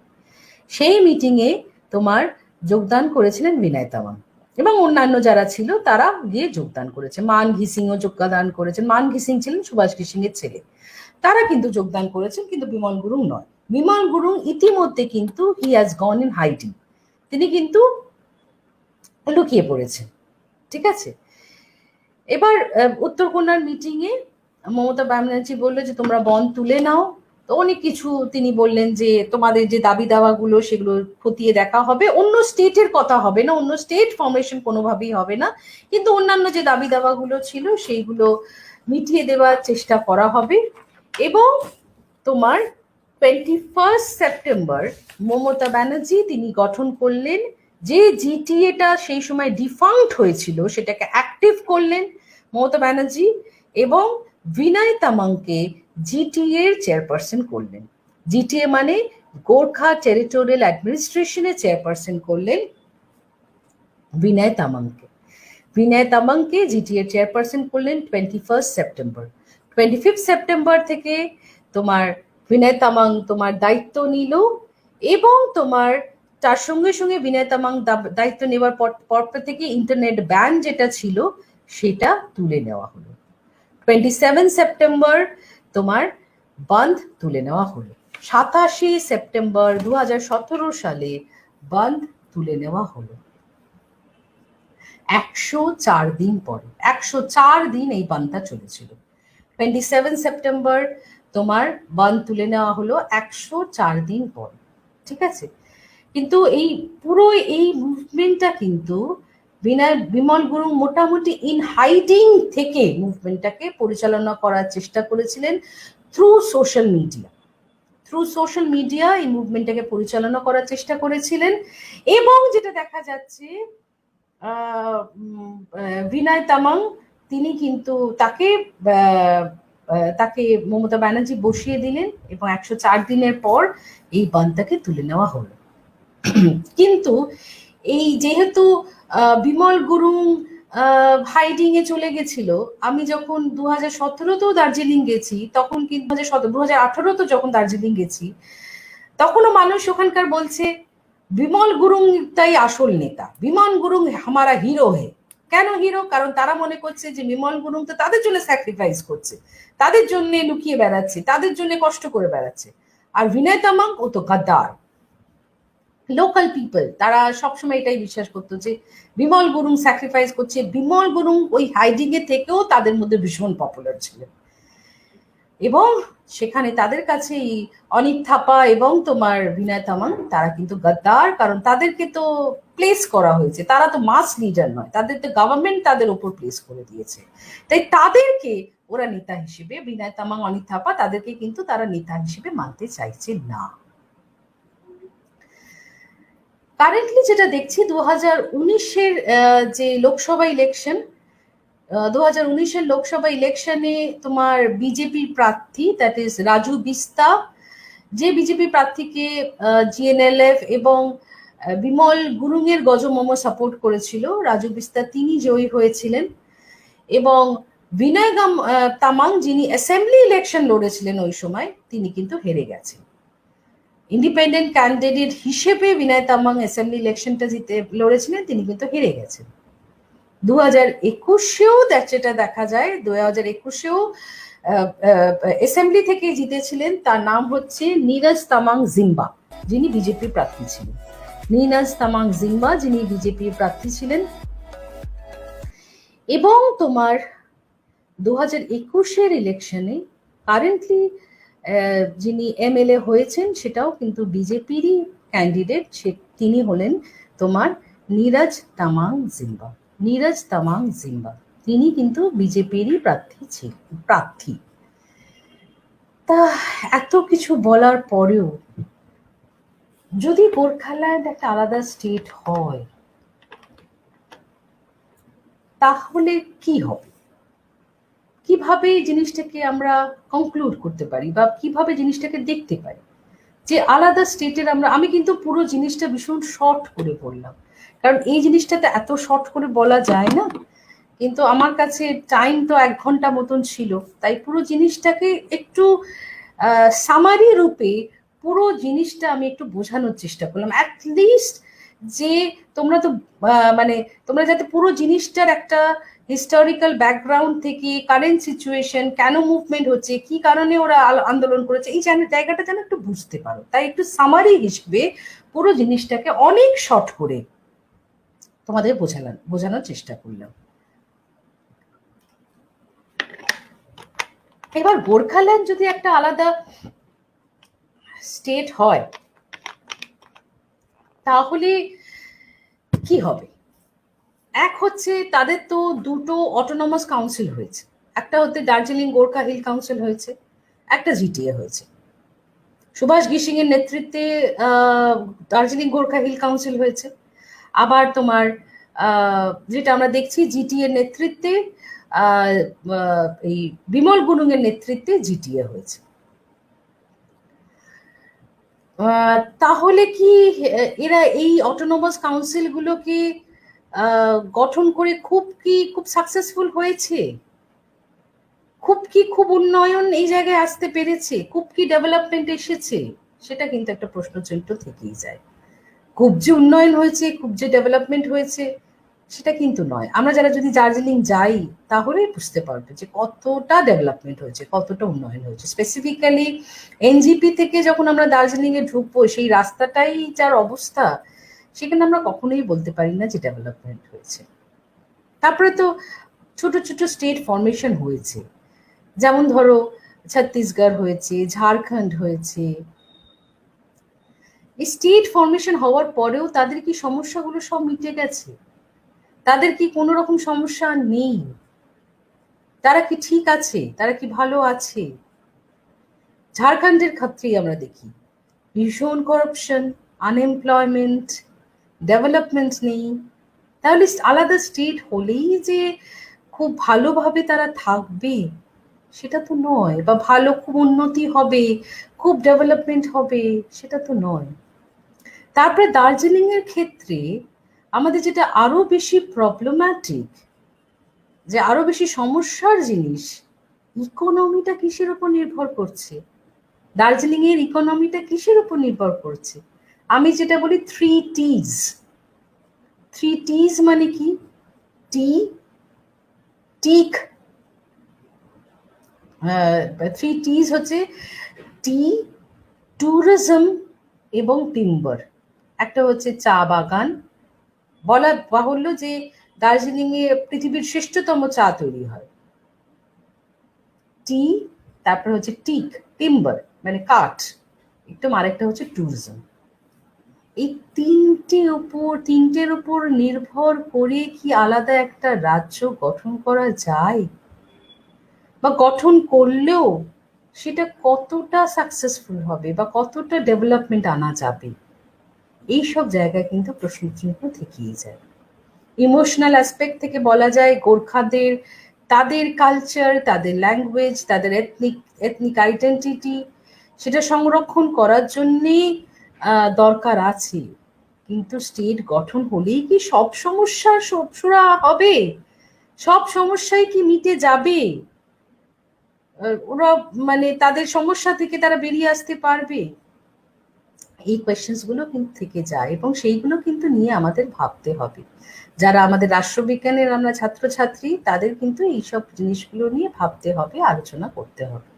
সেই মিটিংয়ে তোমার যোগদান করেছিলেন বিনয় তামাং এবং অন্যান্য যারা ছিল তারা গিয়ে যোগদান করেছে। মান ঘিসিংও যোগদান করেছেন। মান ঘিসিং ছিলেন সুভাষ ঘিসিং এর ছেলে। তারা কিন্তু যোগদান করেছেন, কিন্তু বিমল গুরুং নয়। বিমল গুরুং ইতিমধ্যে কিন্তু he has gone in hiding, তিনি কিন্তু লুকিয়ে পড়েছেন। ঠিক আছে, এবার উত্তরকন্যার মিটিং এ মমতা ব্যানার্জি বললো যে তোমরা বন্ধ তুলে নাও। তো অনেক কিছু তিনি বললেন যে তোমাদের যে দাবি দাওয়াগুলো সেগুলো খতিয়ে দেখা হবে, অন্য স্টেটের কথা হবে না, অন্য স্টেট ফর্মেশন কোনোভাবেই হবে না, কিন্তু অন্যান্য যে দাবি দাওয়াগুলো ছিল সেইগুলো মিটিয়ে দেওয়ার চেষ্টা করা হবে। এবং তোমার 21 সেপ্টেম্বর মমতা ব্যানার্জি তিনি গঠন করলেন যে জিটিএটা সেই সময় ডিফাঙ্ক্ট হয়েছিল সেটাকে অ্যাক্টিভ করলেন মমতা ব্যানার্জি, এবং বিনয় তামাংকে জিটিএ এর চেয়ারপারসন করলেন। জিটিএ মানে গোর্খা টেরিটোরিয়াল অ্যাডমিনিস্ট্রেশনের চেয়ারপারসন করলেন বিনয় তামাংকে। বিনয় তামাংকে জিটিএ চেয়ারপারসন করলেন 21 সেপ্টেম্বর। 25 সেপ্টেম্বর থেকে তোমার বিনয় তামাং তোমার দায়িত্ব নিল, এবং তোমার তার সঙ্গে সঙ্গে বিনয় তামাং দায়িত্ব নেওয়ার পর থেকে ইন্টারনেট ব্যান যেটা ছিল সেটা তুলে নেওয়া হলো। 27 সেপ্টেম্বর তোমার বন্ধ তুলে নেওয়া হলো। 27 সেপ্টেম্বর 2017 সালে বন্ধ তুলে নেওয়া হলো। 104 দিন পরে, 104 দিন এই বন্ধটা চলেছিল। 27 সেপ্টেম্বর তোমার বন্ধ তুলে নেওয়া হলো 104 দিন পর। ঠিক আছে, কিন্তু এই পুরো এই মুভমেন্টটা কিন্তু বিমল গুরুং মোটামুটি ইন হাইডিং থেকে মুভমেন্টটাকে পরিচালনা করার চেষ্টা করেছিলেন through social media. Through social media এই মুভমেন্টটাকে পরিচালনা করার চেষ্টা করেছিলেন। এবং যেটা দেখা যাচ্ছে বিনয় তামাং তিনি কিন্তু তাকে মমতা ব্যানার্জি বসিয়ে দিলেন এবং 104 দিনের পর এই বন্ধটাকে তুলে নেওয়া হলো। কিন্তু এই যেহেতু বিমল গুরুং হাইডিং এ চলে গেছিল, আমি যখন 2017-তেও দার্জিলিং গেছি তখন কিন্তু 2018-তে যখন দার্জিলিং গেছি তখনও মানুষ ওখানকার বলছে বিমল গুরুং তাই আসল নেতা, বিমল গুরুং হামারা হিরো হে। কেন হিরো? কারণ তারা মনে করছে যে বিমল গুরুং তো তাদের জন্য স্যাক্রিফাইস করছে, তাদের জন্য লুকিয়ে বেড়াচ্ছে, তাদের জন্য কষ্ট করে বেড়াচ্ছে। আর বিনয় তামাং ও তো গাদ্দার। লোকাল পিপল তারা সবসময় এটাই বিশ্বাস করতো যে বিমল গুরুং স্যাক্রিফাইস করছে। বিমল গুরুং ওই হাইডিং এ থেকেও তাদের মধ্যে ভীষণ পপুলার ছিলেন, এবং সেখানে তাদের কাছে অনিক থাপা এবং তোমার বিনয় তামাং তারা কিন্তু গাদ্দার, কারণ তাদেরকে তো প্লেস করা হয়েছে, তারা তো মাস লিডার নয়, তাদের তো গভর্নমেন্ট তাদের উপর প্লেস করে দিয়েছে। তাই তাদেরকে ওরা নেতা হিসেবে, বিনয় তামাং অনিক থাপা তাদেরকে কিন্তু তারা নেতা হিসেবে মানতে চাইছে না। কারেন্টলি যেটা দেখছি 2019-এর যে লোকসভা ইলেকশন, 2019-এর লোকসভা ইলেকশনে তোমার বিজেপির প্রার্থী, দ্যাট ইজ রাজু বিস্তা, যে বিজেপি প্রার্থীকে জিএনএলএফ এবং বিমল গুরুংয়ের গজমম সাপোর্ট করেছিল, রাজু বিস্তা তিনি জয়ী হয়েছিলেন। এবং বিনয় তামাং, যিনি অ্যাসেম্বলি ইলেকশন লড়েছিলেন ওই সময়, তিনি কিন্তু হেরে গেছেন। ইন্ডিপেন্ডেন্ট ক্যান্ডিডেট হিসেবে বিনয় তামাং অ্যাসেম্বলি ইলেকশনটা লড়েছিলেন, তিনি কিন্তু হেরে গেছেন। 2021-এও যেটা দেখা যায়, 2021-এও অ্যাসেম্বলি থেকে জিতেছিলেন, তার নাম হচ্ছে নীরজ তামাং জিম্বা, যিনি বিজেপি প্রার্থী ছিলেন। নীরজ তামাং জিম্বা যিনি বিজেপি প্রার্থী ছিলেন। এবং তোমার 2021-এর ইলেকশনে কারেন্টলি যিনি এমএলএ হয়েছেন সেটাও কিন্তু বিজেপিরই ক্যান্ডিডেট, তিনি হলেন তোমার নীরজ তামাং জিম্বা। নীরজ তামাং জিম্বা তিনি কিন্তু বিজেপিরই প্রার্থী। তা এত কিছু বলার পরেও যদি গোর্খাল্যান্ড একটা আলাদা স্টেট হয় তাহলে কি হবে, কিভাবে জিনিসটাকে আমরা কনক্লুড করতে পারি বা কিভাবে জিনিসটাকে দেখতে পারি যে আলাদা স্টেটের আমি কিন্তু পুরো জিনিসটা ভীষণ শর্ট করে বললাম, কারণ এই জিনিসটাতে এত শর্ট করে বলা যায় না, কিন্তু আমার কাছে টাইম তো 1 ঘন্টা মতন ছিল, তাই পুরো জিনিসটাকে একটু সামারি রূপে পুরো জিনিসটা আমি একটু বোঝানোর চেষ্টা করলাম, অ্যাটলিস্ট যে তোমরা তো মানে তোমরা যাতে পুরো জিনিসটার একটা হিস্টোরিক্যাল ব্যাকগ্রাউন্ড থেকে কারেন্ট সিচুয়েশন, কেন মুভমেন্ট হচ্ছে, কি কারণে ওরা আন্দোলন করেছে, এই জায়গাটা যেন একটু বুঝতে পারো, তাই একটু সামারি হিসেবে পুরো জিনিসটাকে অনেক শর্ট করে তোমাদের বোঝানোর চেষ্টা করলাম। এবার গোর্খাল্যান্ড যদি একটা আলাদা স্টেট হয় তাহলে কি হবে? এক হচ্ছে তাদের তো দুটো অটোনমাস কাউন্সিল হয়েছে, একটা হচ্ছে দার্জিলিং গোর্খা হিল কাউন্সিল হয়েছে, একটা জিটিএ হয়েছে। সুভাষ ঘিসিং এর নেতৃত্বে দার্জিলিং গোর্খা হিল কাউন্সিল হয়েছে, আবার তোমার যেটা আমরা দেখছি জিটিএ এর নেতৃত্বে এই বিমল গুরুং এর নেতৃত্বে জিটিএ হয়েছে। তাহলে কি এরা এই অটোনমাস কাউন্সিল গুলোকে গঠন করে খুব সাকসেসফুল হয়েছে, খুব উন্নয়ন এই জায়গায় আসতে পেরেছে, খুব কি ডেভেলপমেন্ট এসেছে, সেটা কিন্তু একটা প্রশ্নচিহ্ন থেকেই যায়। খুব যে উন্নয়ন হয়েছে, খুব যে ডেভেলপমেন্ট হয়েছে সেটা কিন্তু নয়। আমরা যারা যদি দার্জিলিং যাই তাহলেই বুঝতে পারবে যে কতটা ডেভেলপমেন্ট হয়েছে, কতটা উন্নয়ন হয়েছে। স্পেসিফিক্যালি এনজিপি থেকে যখন আমরা দার্জিলিং এ ঢুকবো, সেই রাস্তাটাই যার অবস্থা, সেখানে আমরা কখনোই বলতে পারি না যে ডেভেলপমেন্ট হয়েছে। তারপরে তো ছোট ছোট স্টেট ফরমেশন হয়েছে, যেমন ধরো ছত্তিশগড় হয়েছে, ঝাড়খণ্ড হয়েছে। এই স্টেট ফরমেশন হওয়ার পরেও তাদের কি সমস্যাগুলো সব মিটে গেছে? তাদের কি কোনো রকম সমস্যা নেই? তারা কি ঠিক আছে? তারা কি ভালো আছে? ঝাড়খণ্ডের ক্ষেত্রেই আমরা দেখি ভীষণ করাপশন, আনএমপ্লয়মেন্ট, ডেভেলপমেন্ট নেই। তাহলে আলাদা স্টেট হলেই যে খুব ভালোভাবে তারা থাকবে সেটা তো নয়, বা খুব উন্নতি হবে, খুব ডেভেলপমেন্ট হবে সেটা তো নয়। তারপরে দার্জিলিং এর ক্ষেত্রে আমাদের যেটা আরো বেশি প্রবলেম্যাটিক, যে আরো বেশি সমস্যার জিনিস, ইকোনমিটা কিসের উপর নির্ভর করছে? দার্জিলিং এর ইকোনমিটা কিসের উপর নির্ভর করছে? আমি যেটা বলি 3 T's। 3 T's মানে কি? টিক, 3 T's হচ্ছে টি, ট্যুরিজম এবং টিম্বার। একটা হচ্ছে চা বাগান, বলা বাহুল্য যে দার্জিলিং এ পৃথিবীর শ্রেষ্ঠতম চা তৈরি হয়। টি, তারপর হচ্ছে টিক, টিম্বার মানে কাঠ, একদম, আরেকটা হচ্ছে ট্যুরিজম। এই তিনটের উপর নির্ভর করে কি আলাদা একটা রাজ্য গঠন করা যায়? বা গঠন করলেও সেটা কতটা সাকসেসফুল হবে বা কতটা ডেভেলপমেন্ট আনা যাবে? এইসব জায়গায় কিন্তু প্রশ্নচিহ্ন থেকেই যায়। ইমোশনাল অ্যাসপেক্ট থেকে বলা যায় গোর্খাদের তাদের কালচার, তাদের ল্যাঙ্গুয়েজ, তাদের এথনিক আইডেন্টিটি, সেটা সংরক্ষণ করার জন্যেই দরকার আছে। কিন্তু স্টেট গঠন হলেই কি সব সমস্যার সুরা হবে? সব সমস্যাই কি মিটে যাবে? ওরা মানে তাদের সমস্যা থেকে তারা বেরিয়ে আসতে পারবে? এই কোয়েশ্চেন্স গুলো কিন্তু থেকে যায়, এবং সেইগুলো কিন্তু নিয়ে আমাদের ভাবতে হবে। যারা আমাদের রাষ্ট্রবিজ্ঞানের আমরা ছাত্রছাত্রী, তাদের কিন্তু এইসব জিনিসগুলো নিয়ে ভাবতে হবে, আলোচনা করতে হবে।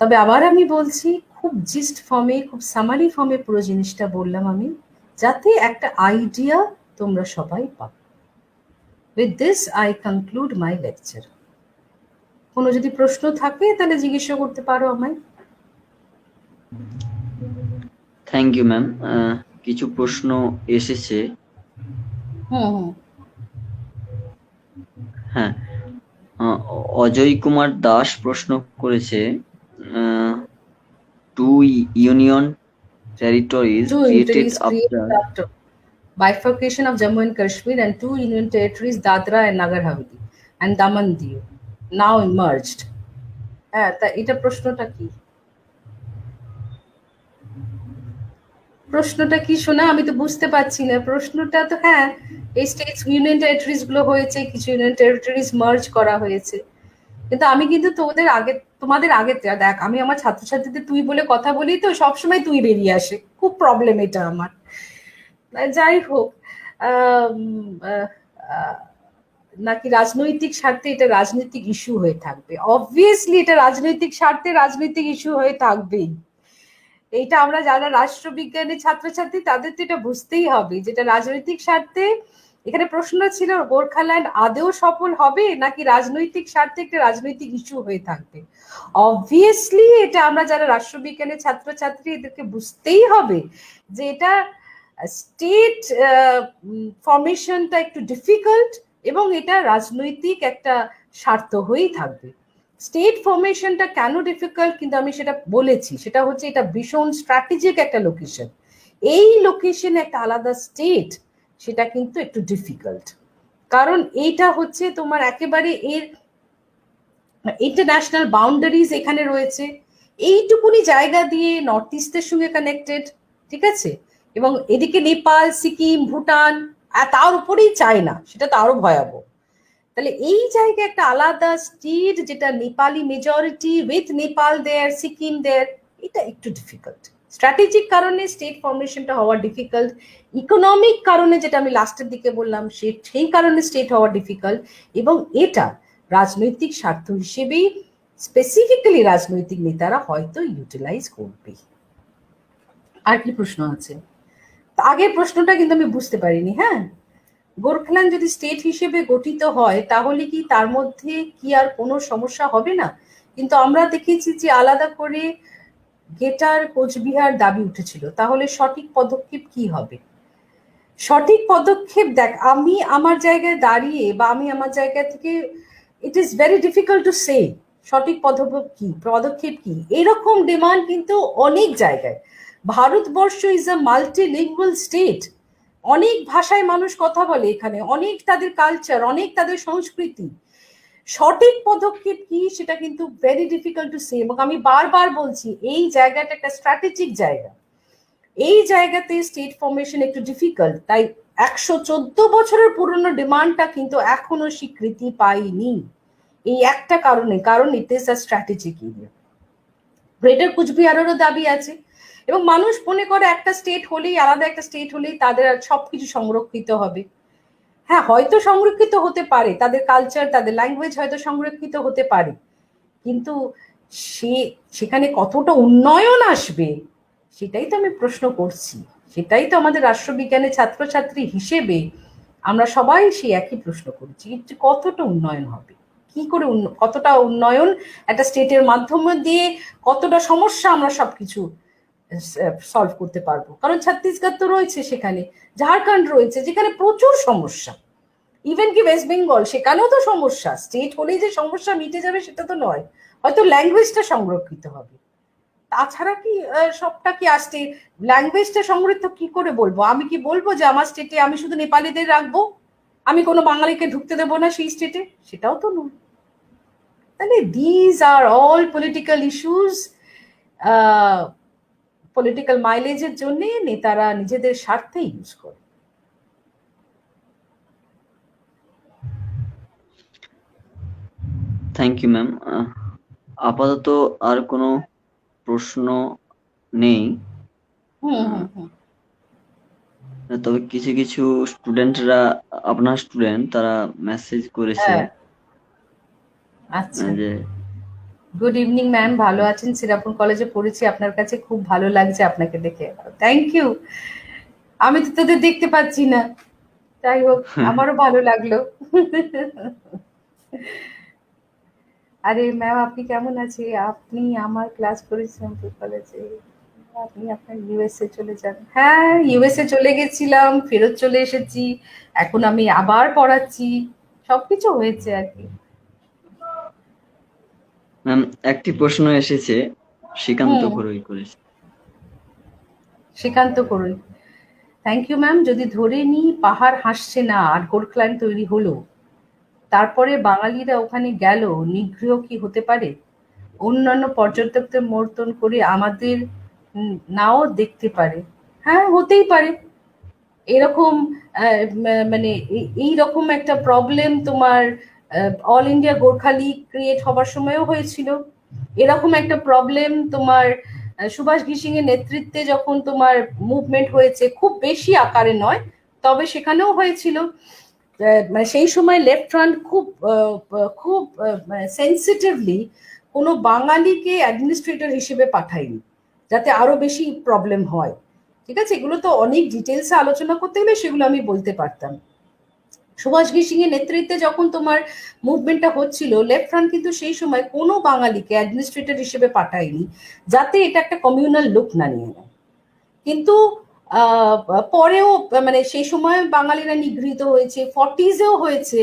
তবে আবার আমি বলছি, খুব জিস্ট ফর্মে, খুব সামারি ফর্মে পুরো জিনিসটা বললাম আমি, যাতে একটা আইডিয়া তোমরা সবাই পাও। With this I conclude my lecture. কোনো যদি প্রশ্ন থাকে তাহলে জিজ্ঞাসা করতে পারো আমায়। Thank you ma'am. কিছু প্রশ্ন এসেছে। হ্যাঁ, অজয় কুমার দাস প্রশ্ন করেছে, two union territories created after bifurcation of Jammu and Kashmir and 2 union territories, Dadra and Nagar Haveli and Daman Diu, now emerged. হ্যাঁ, তা এটা প্রশ্নটা কি? প্রশ্নটা কি শোনা? আমি তো বুঝতে পারছি না প্রশ্নটা। তো হ্যাঁ, এই স্টেটস ইউনিয়ন টেরিটরিজ গুলো হয়েছে, কিছু ইউনিয়ন টেরিটরিজ মার্জ করা হয়েছে, কিন্তু আমি কিন্তু তোমাদের আগে দেখ, আমি আমার ছাত্রছাত্রীদের তুই বলে কথা বলি, তো সবসময় তুই বেরিয়ে আসে, খুব প্রবলেম এটা আমার। যাই হোক, নাকি রাজনৈতিক স্বার্থে এটা রাজনৈতিক ইস্যু হয়ে থাকবে? অবভিয়াসলি এটা রাজনৈতিক স্বার্থে রাজনৈতিক ইস্যু হয়ে থাকবেই। এইটা আমরা যারা রাষ্ট্রবিজ্ঞানের ছাত্রছাত্রী তাদের তো এটা বুঝতেই হবে, যেটা রাজনৈতিক স্বার্থে। এখানে প্রশ্ন ছিল গোর্খাল্যান্ড আদেও সফল হবে নাকি রাজনৈতিক স্বার্থে একটা রাজনৈতিক ইস্যু হয়ে থাকবে। অবভিয়াসলি এটা আমরা যারা রাষ্ট্রবিজ্ঞানের ছাত্রছাত্রী এদেরকে বুঝতেই হবে যে এটা স্টেট ফরমেশনটা একটু ডিফিকাল্ট, এবং এটা রাজনৈতিক একটা স্বার্থ হয়েই থাকবে। স্টেট ফরমেশনটা কেন ডিফিকাল্ট কিন্তু আমি সেটা বলেছি, সেটা হচ্ছে এটা ভীষণ স্ট্র্যাটেজিক একটা লোকেশন। এই লোকেশনে একটা আলাদা স্টেট, সেটা কিন্তু একটু ডিফিকাল্ট, কারণ এইটা হচ্ছে তোমার একেবারে এর ইন্টারন্যাশনাল বাউন্ডারিজ এখানে রয়েছে, এইটুকুনি জায়গা দিয়ে নর্থ ইস্টের সঙ্গে কানেক্টেড, ঠিক আছে, এবং এদিকে নেপাল, সিকিম, ভুটান, আর তার উপরেই চায়না, সেটা তো আরো ভয়াবহ। তাহলে এই জায়গায় একটা আলাদা স্টেট, যেটা নেপালি মেজরিটি উইথ নেপাল দেয়ার, সিকিম দেয়ার, এটা একটু ডিফিকাল্ট। স্ট্র্যাটেজিক কারণে স্টেট ফরমেশনটা হওয়া ডিফিকাল্ট, ইকোনমিক কারণে যেটা আমি লাস্টের দিকে বললাম সেই কারণে স্টেট হওয়া ডিফিকাল্ট, এবং এটা রাজনৈতিক স্বার্থ হিসেবেই স্পেসিফিক্যালি রাজনৈতিক নেতারা হয়তো ইউটিলাইজ করবে। আর কি প্রশ্ন আছে? আগের প্রশ্নটা কিন্তু আমি বুঝতে পারিনি। হ্যাঁ, গোর্খাল্যান্ড যদি স্টেট হিসেবে গঠিত হয় তাহলে কি তার মধ্যে কি আর কোনো সমস্যা হবে না? কিন্তু আমরা দেখেছি যে আলাদা করে গেটার, কোচবিহার দাবি উঠেছিল, তাহলে সঠিক পদক্ষেপ কি হবে? সঠিক পদক্ষেপ দেখ, আমি আমার জায়গায় দাঁড়িয়ে বা আমি আমার জায়গা থেকে, it is very difficult to say সঠিক পদক্ষেপ কি। এরকম ডিমান্ড কিন্তু অনেক জায়গায়। Bharatvarsha is a multilingual state, অনেক ভাষায় মানুষ কথা বলে এখানে, অনেক তাদের কালচার, অনেক তাদের সংস্কৃতি। সঠিক পদক্ষেপ কি সেটা কিন্তু ভেরি ডিফিকাল্ট টু সে, এবং আমি বারবার বলছি এই জায়গাটা একটা স্ট্র্যাটেজিক জায়গা, এই জায়গাতে স্টেট ফরমেশন একটু ডিফিকাল্ট। তাই 114 বছরের পুরনো ডিমান্ডটা কিন্তু এখনো স্বীকৃতি পায়নি, এই একটা কারণে, কারণ it is a strategic area. Greater কুচবিহারেরও দাবি আছে, এবং মানুষ মনে করে একটা স্টেট হলেই, আলাদা একটা স্টেট হলেই তাদের সবকিছু সংরক্ষিত হবে। হ্যাঁ, হয়তো সংরক্ষিত হতে পারে, তাদের কালচার, তাদের ল্যাঙ্গুয়েজ হয়তো সংরক্ষিত হতে পারে, কিন্তু সেখানে কতটা উন্নয়ন আসবে সেটাই তো আমি প্রশ্ন করছি। সেটাই তো আমাদের রাষ্ট্রবিজ্ঞানের ছাত্রছাত্রী হিসেবে আমরা সবাই সেই একই প্রশ্ন করছি, কতটা উন্নয়ন হবে, কি করে কতটা উন্নয়ন একটা স্টেটের মাধ্যমে দিয়ে, কতটা সমস্যা আমরা সবকিছু সলভ করতে পারবো। কারণ ছত্তিশগড় তো রয়েছে, সেখানে ঝাড়খণ্ড রয়েছে, যেখানে প্রচুর সমস্যা, ইভেন কি ওয়েস্ট বেঙ্গল, সেখানেও তো সমস্যা। স্টেট হলেই যে সমস্যা মিটে যাবে সেটা তো নয়, হয়তো ল্যাঙ্গুয়েজটা সংরক্ষিত হবে, তাছাড়া কি সবটা কি ল্যাঙ্গুয়েজটা সংরক্ষিত কি করে বলবো? আমি কি বলবো যে আমার স্টেটে আমি শুধু নেপালিদের রাখবো? আমি কোনো বাঙালিকে ঢুকতে দেবো না সেই স্টেটে, সেটাও তো নয়। তাহলে these are all political issues, political মাইলেজের জন্য নেতারা নিজেদের স্বার্থে ইউজ করে। Thank you ma'am. আপাতত আর কোনো প্রশ্ন নেই। তবে কিছু কিছু স্টুডেন্টরা, আপনার স্টুডেন্ট, তারা মেসেজ করেছে আচ্ছা, যে গুড ইভিনিং ম্যাম, ভালো আছেন? শ্রীরামপুর কলেজে পড়েছি, আপনার কাছে খুব ভালো লাগছে আপনাকে দেখে। Thank you. আমি তো তোদের দেখতে পাচ্ছি না, যাই হোক আমারও ভালো লাগলো। আরে ম্যাম আপনি কেমন আছেন? আপনি আমার ক্লাস করেছেন কলেজে, আপনি আপনার ইউএসএ চলে যান। হ্যাঁ, ইউএসএ চলে গেছিলাম, ফেরত চলে এসেছি, এখন আমি আবার পড়াচ্ছি, সবকিছু হয়েছে আর কি। ম্যাম একটি প্রশ্ন এসেছে, শ্রীকান্ত ঘরুই করেছে। শ্রীকান্ত করুন, থ্যাংক ইউ ম্যাম। যদি ধরে নিই পাহাড় হাসছে না আর গোর্খাল্যান্ড তৈরি হলো, তারপরে বাঙালিরা ওখানে গেল, নিগৃহ কি হতে পারে? অন্যান্য পর্যটকদের মর্তন করে আমাদের নাও দেখতে পারে। হ্যাঁ, হতেই পারে। এরকম মানে এইরকম একটা প্রবলেম তোমার all India Gorkha League create হবার সময়ও হয়েছিল। এরকম একটা প্রবলেম তোমার সুভাষ ঘিসিং এর নেতৃত্বে যখন তোমার মুভমেন্ট হয়েছে, খুব বেশি আকারে নয়, তবে সেখানেও হয়েছিল। মানে সেই সময় লেফট ফ্রন্ট খুব সেন্সিটিভলি কোনো বাঙালিকে অ্যাডমিনিস্ট্রেটর হিসেবে পাঠায়নি, যাতে আরো বেশি প্রবলেম হয়। ঠিক আছে, এগুলো তো অনেক ডিটেলসে আলোচনা করতে গেলে সেগুলো আমি বলতে পারতাম। সুভাষ ঘিসিং এর নেতৃত্বে যখন তোমার মুভমেন্টটা হচ্ছিল, লেফট ফ্রন্ট কিন্তু সেই সময় কোনো বাঙালিকে অ্যাডমিনিস্ট্রেটর হিসেবে পাঠায়নি, যাতে এটা একটা কমিউনাল লুক না নিয়ে নেয়। কিন্তু পরেও মানে সেই সময় বাঙালিরা নিগৃহীত হয়েছে, 40s-এও হয়েছে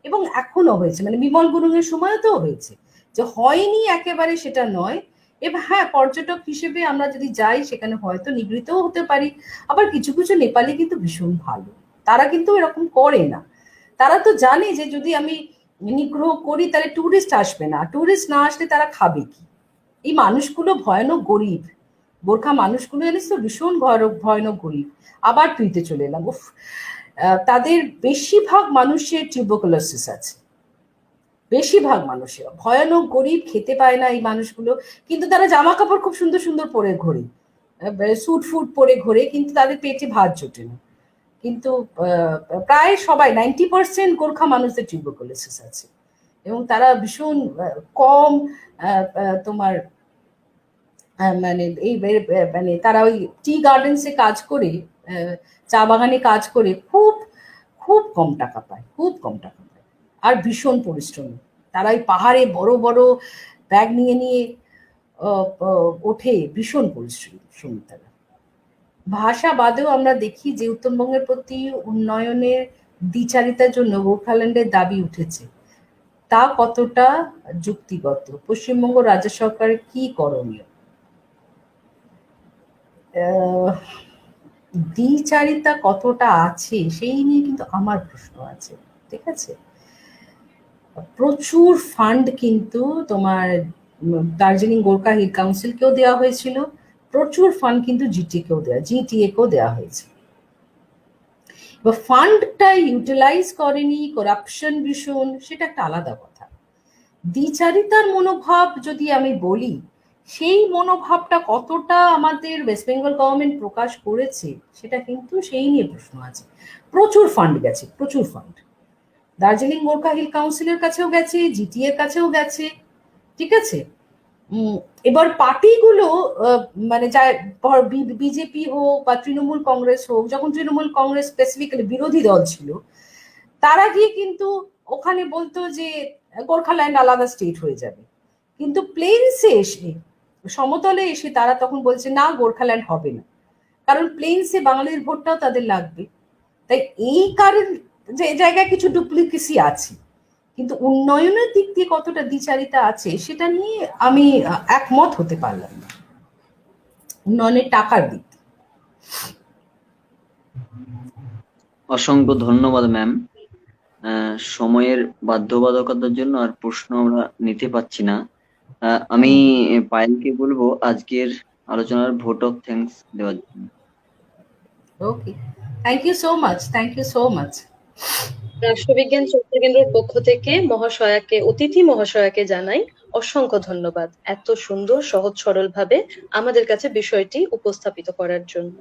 এবং এখনো হয়েছে, মানে বিমল গুরুং এর সময়তেও হয়েছে। যে হয়নি একেবারে সেটা নয়। এবার হ্যাঁ, পর্যটক হিসেবে আমরা যদি যাই সেখানে হয়তো নিগৃহীতও হতে পারি। আবার কিছু কিছু নেপালি কিন্তু ভীষণ ভালো, তারা কিন্তু এরকম করে না। তারা তো জানে যে যদি আমি নিগ্রহ করি তাহলে টুরিস্ট আসবে না, টুরিস্ট না আসলে তারা খাবে কি। এই মানুষগুলো ভয়ানক গরিব, গোর্খা মানুষগুলো জানিস তো ভীষণ ভয়ানক গরিব। আবার তুইতে চলে এলাম, উফ, তাদের বেশিরভাগ মানুষের টিউবারকুলোসিস আছে, বেশিরভাগ মানুষের ভয়ানক গরিব, খেতে পায় না এই মানুষগুলো। কিন্তু তারা জামা কাপড় খুব সুন্দর সুন্দর পরে ঘোরে, স্যুট ফুট পরে ঘোরে, কিন্তু তাদের পেটে ভাত জোটে না। কিন্তু প্রায় সবাই 90% গোর্খা মানুষদের টিউবারকুলোসিস আছে এবং তারা ভীষণ কম তোমার মানে এই মানে তারা ওই টি গার্ডেন্সে কাজ করে, চা বাগানে কাজ করে খুব খুব কম টাকা পায়, খুব কম টাকা পায়, আর ভীষণ পরিশ্রমী। তারা ওই পাহাড়ে বড় বড় ব্যাগ নিয়ে নিয়ে ওঠে, ভীষণ পরিশ্রমী তারা। ভাষা বাদেও আমরা দেখি যে উত্তরবঙ্গের প্রতি উন্নয়নের দ্বিচারিতার জন্য গোর্খাল্যান্ডের দাবি উঠেছে, তা কতটা যুক্তিগত? পশ্চিমবঙ্গ রাজ্য সরকারের কি করণীয়? দ্বিচারিতা কতটা আছে সেই নিয়ে কিন্তু আমার প্রশ্ন আছে। ঠিক আছে, প্রচুর ফান্ড কিন্তু তোমার দার্জিলিং গোর্খা হিল কাউন্সিলকেও দেওয়া হয়েছিল, প্রচুর ফান্ড কিন্তু জিটিএ কেও দেওয়া হয়েছে। এবার ফান্ডটা ইউটিলাইজ করেনি, করাপশন ভীষণ, সেটা একটা আলাদা কথা। দ্বিচারিতার মনোভাব যদি আমি বলি, সেই মনোভাবটা কতটা আমাদের ওয়েস্ট বেঙ্গল গভর্নমেন্ট প্রকাশ করেছে সেটা কিন্তু সেই নিয়ে প্রশ্ন আছে। প্রচুর ফান্ড গেছে, প্রচুর ফান্ড দার্জিলিং গোর্খা হিল কাউন্সিলের কাছেও গেছে, জিটিএ এর কাছেও গেছে। ঠিক আছে, এবার পার্টিগুলো মানে যা বিজেপি হোক বা তৃণমূল কংগ্রেস হোক, যখন তৃণমূল কংগ্রেস স্পেসিফিক্যালি বিরোধী দল ছিল, তারা গিয়ে কিন্তু ওখানে বলতো যে গোর্খাল্যান্ড আলাদা স্টেট হয়ে যাবে, কিন্তু প্লেনসে এসে, সমতলে এসে তারা তখন বলছে না, গোর্খাল্যান্ড হবে না, কারণ প্লেনসে বাঙালির ভোটটাও তাদের লাগবে। তাই এই কারণ যে জায়গায় কিছু ডুপ্লিকেসি আছে, কিন্তু উন্নয়নের দিক দিয়ে কতটা দ্বিচারিতা আছে সেটা নিয়ে আমি একমত হতে পারলাম না, উন্নয়নের টাকার দিক। অসংখ্য ধন্যবাদ ম্যাম। সময়ের বাধ্যবাধকতার জন্য আর প্রশ্ন আমরা নিতে পারছি না। আমি পায়েলকে বলবো আজকের আলোচনার ভোট অফ থ্যাঙ্কস দেওয়ার জন্য। Okay, thank you so much, thank you so much. রাষ্ট্রবিজ্ঞান চর্চা কেন্দ্রের পক্ষ থেকে অতিথি মহাশয়াকে জানাই অসংখ্য ধন্যবাদ এত সুন্দর সহজ সরল ভাবে আমাদের কাছে বিষয়টি উপস্থাপিত করার জন্য।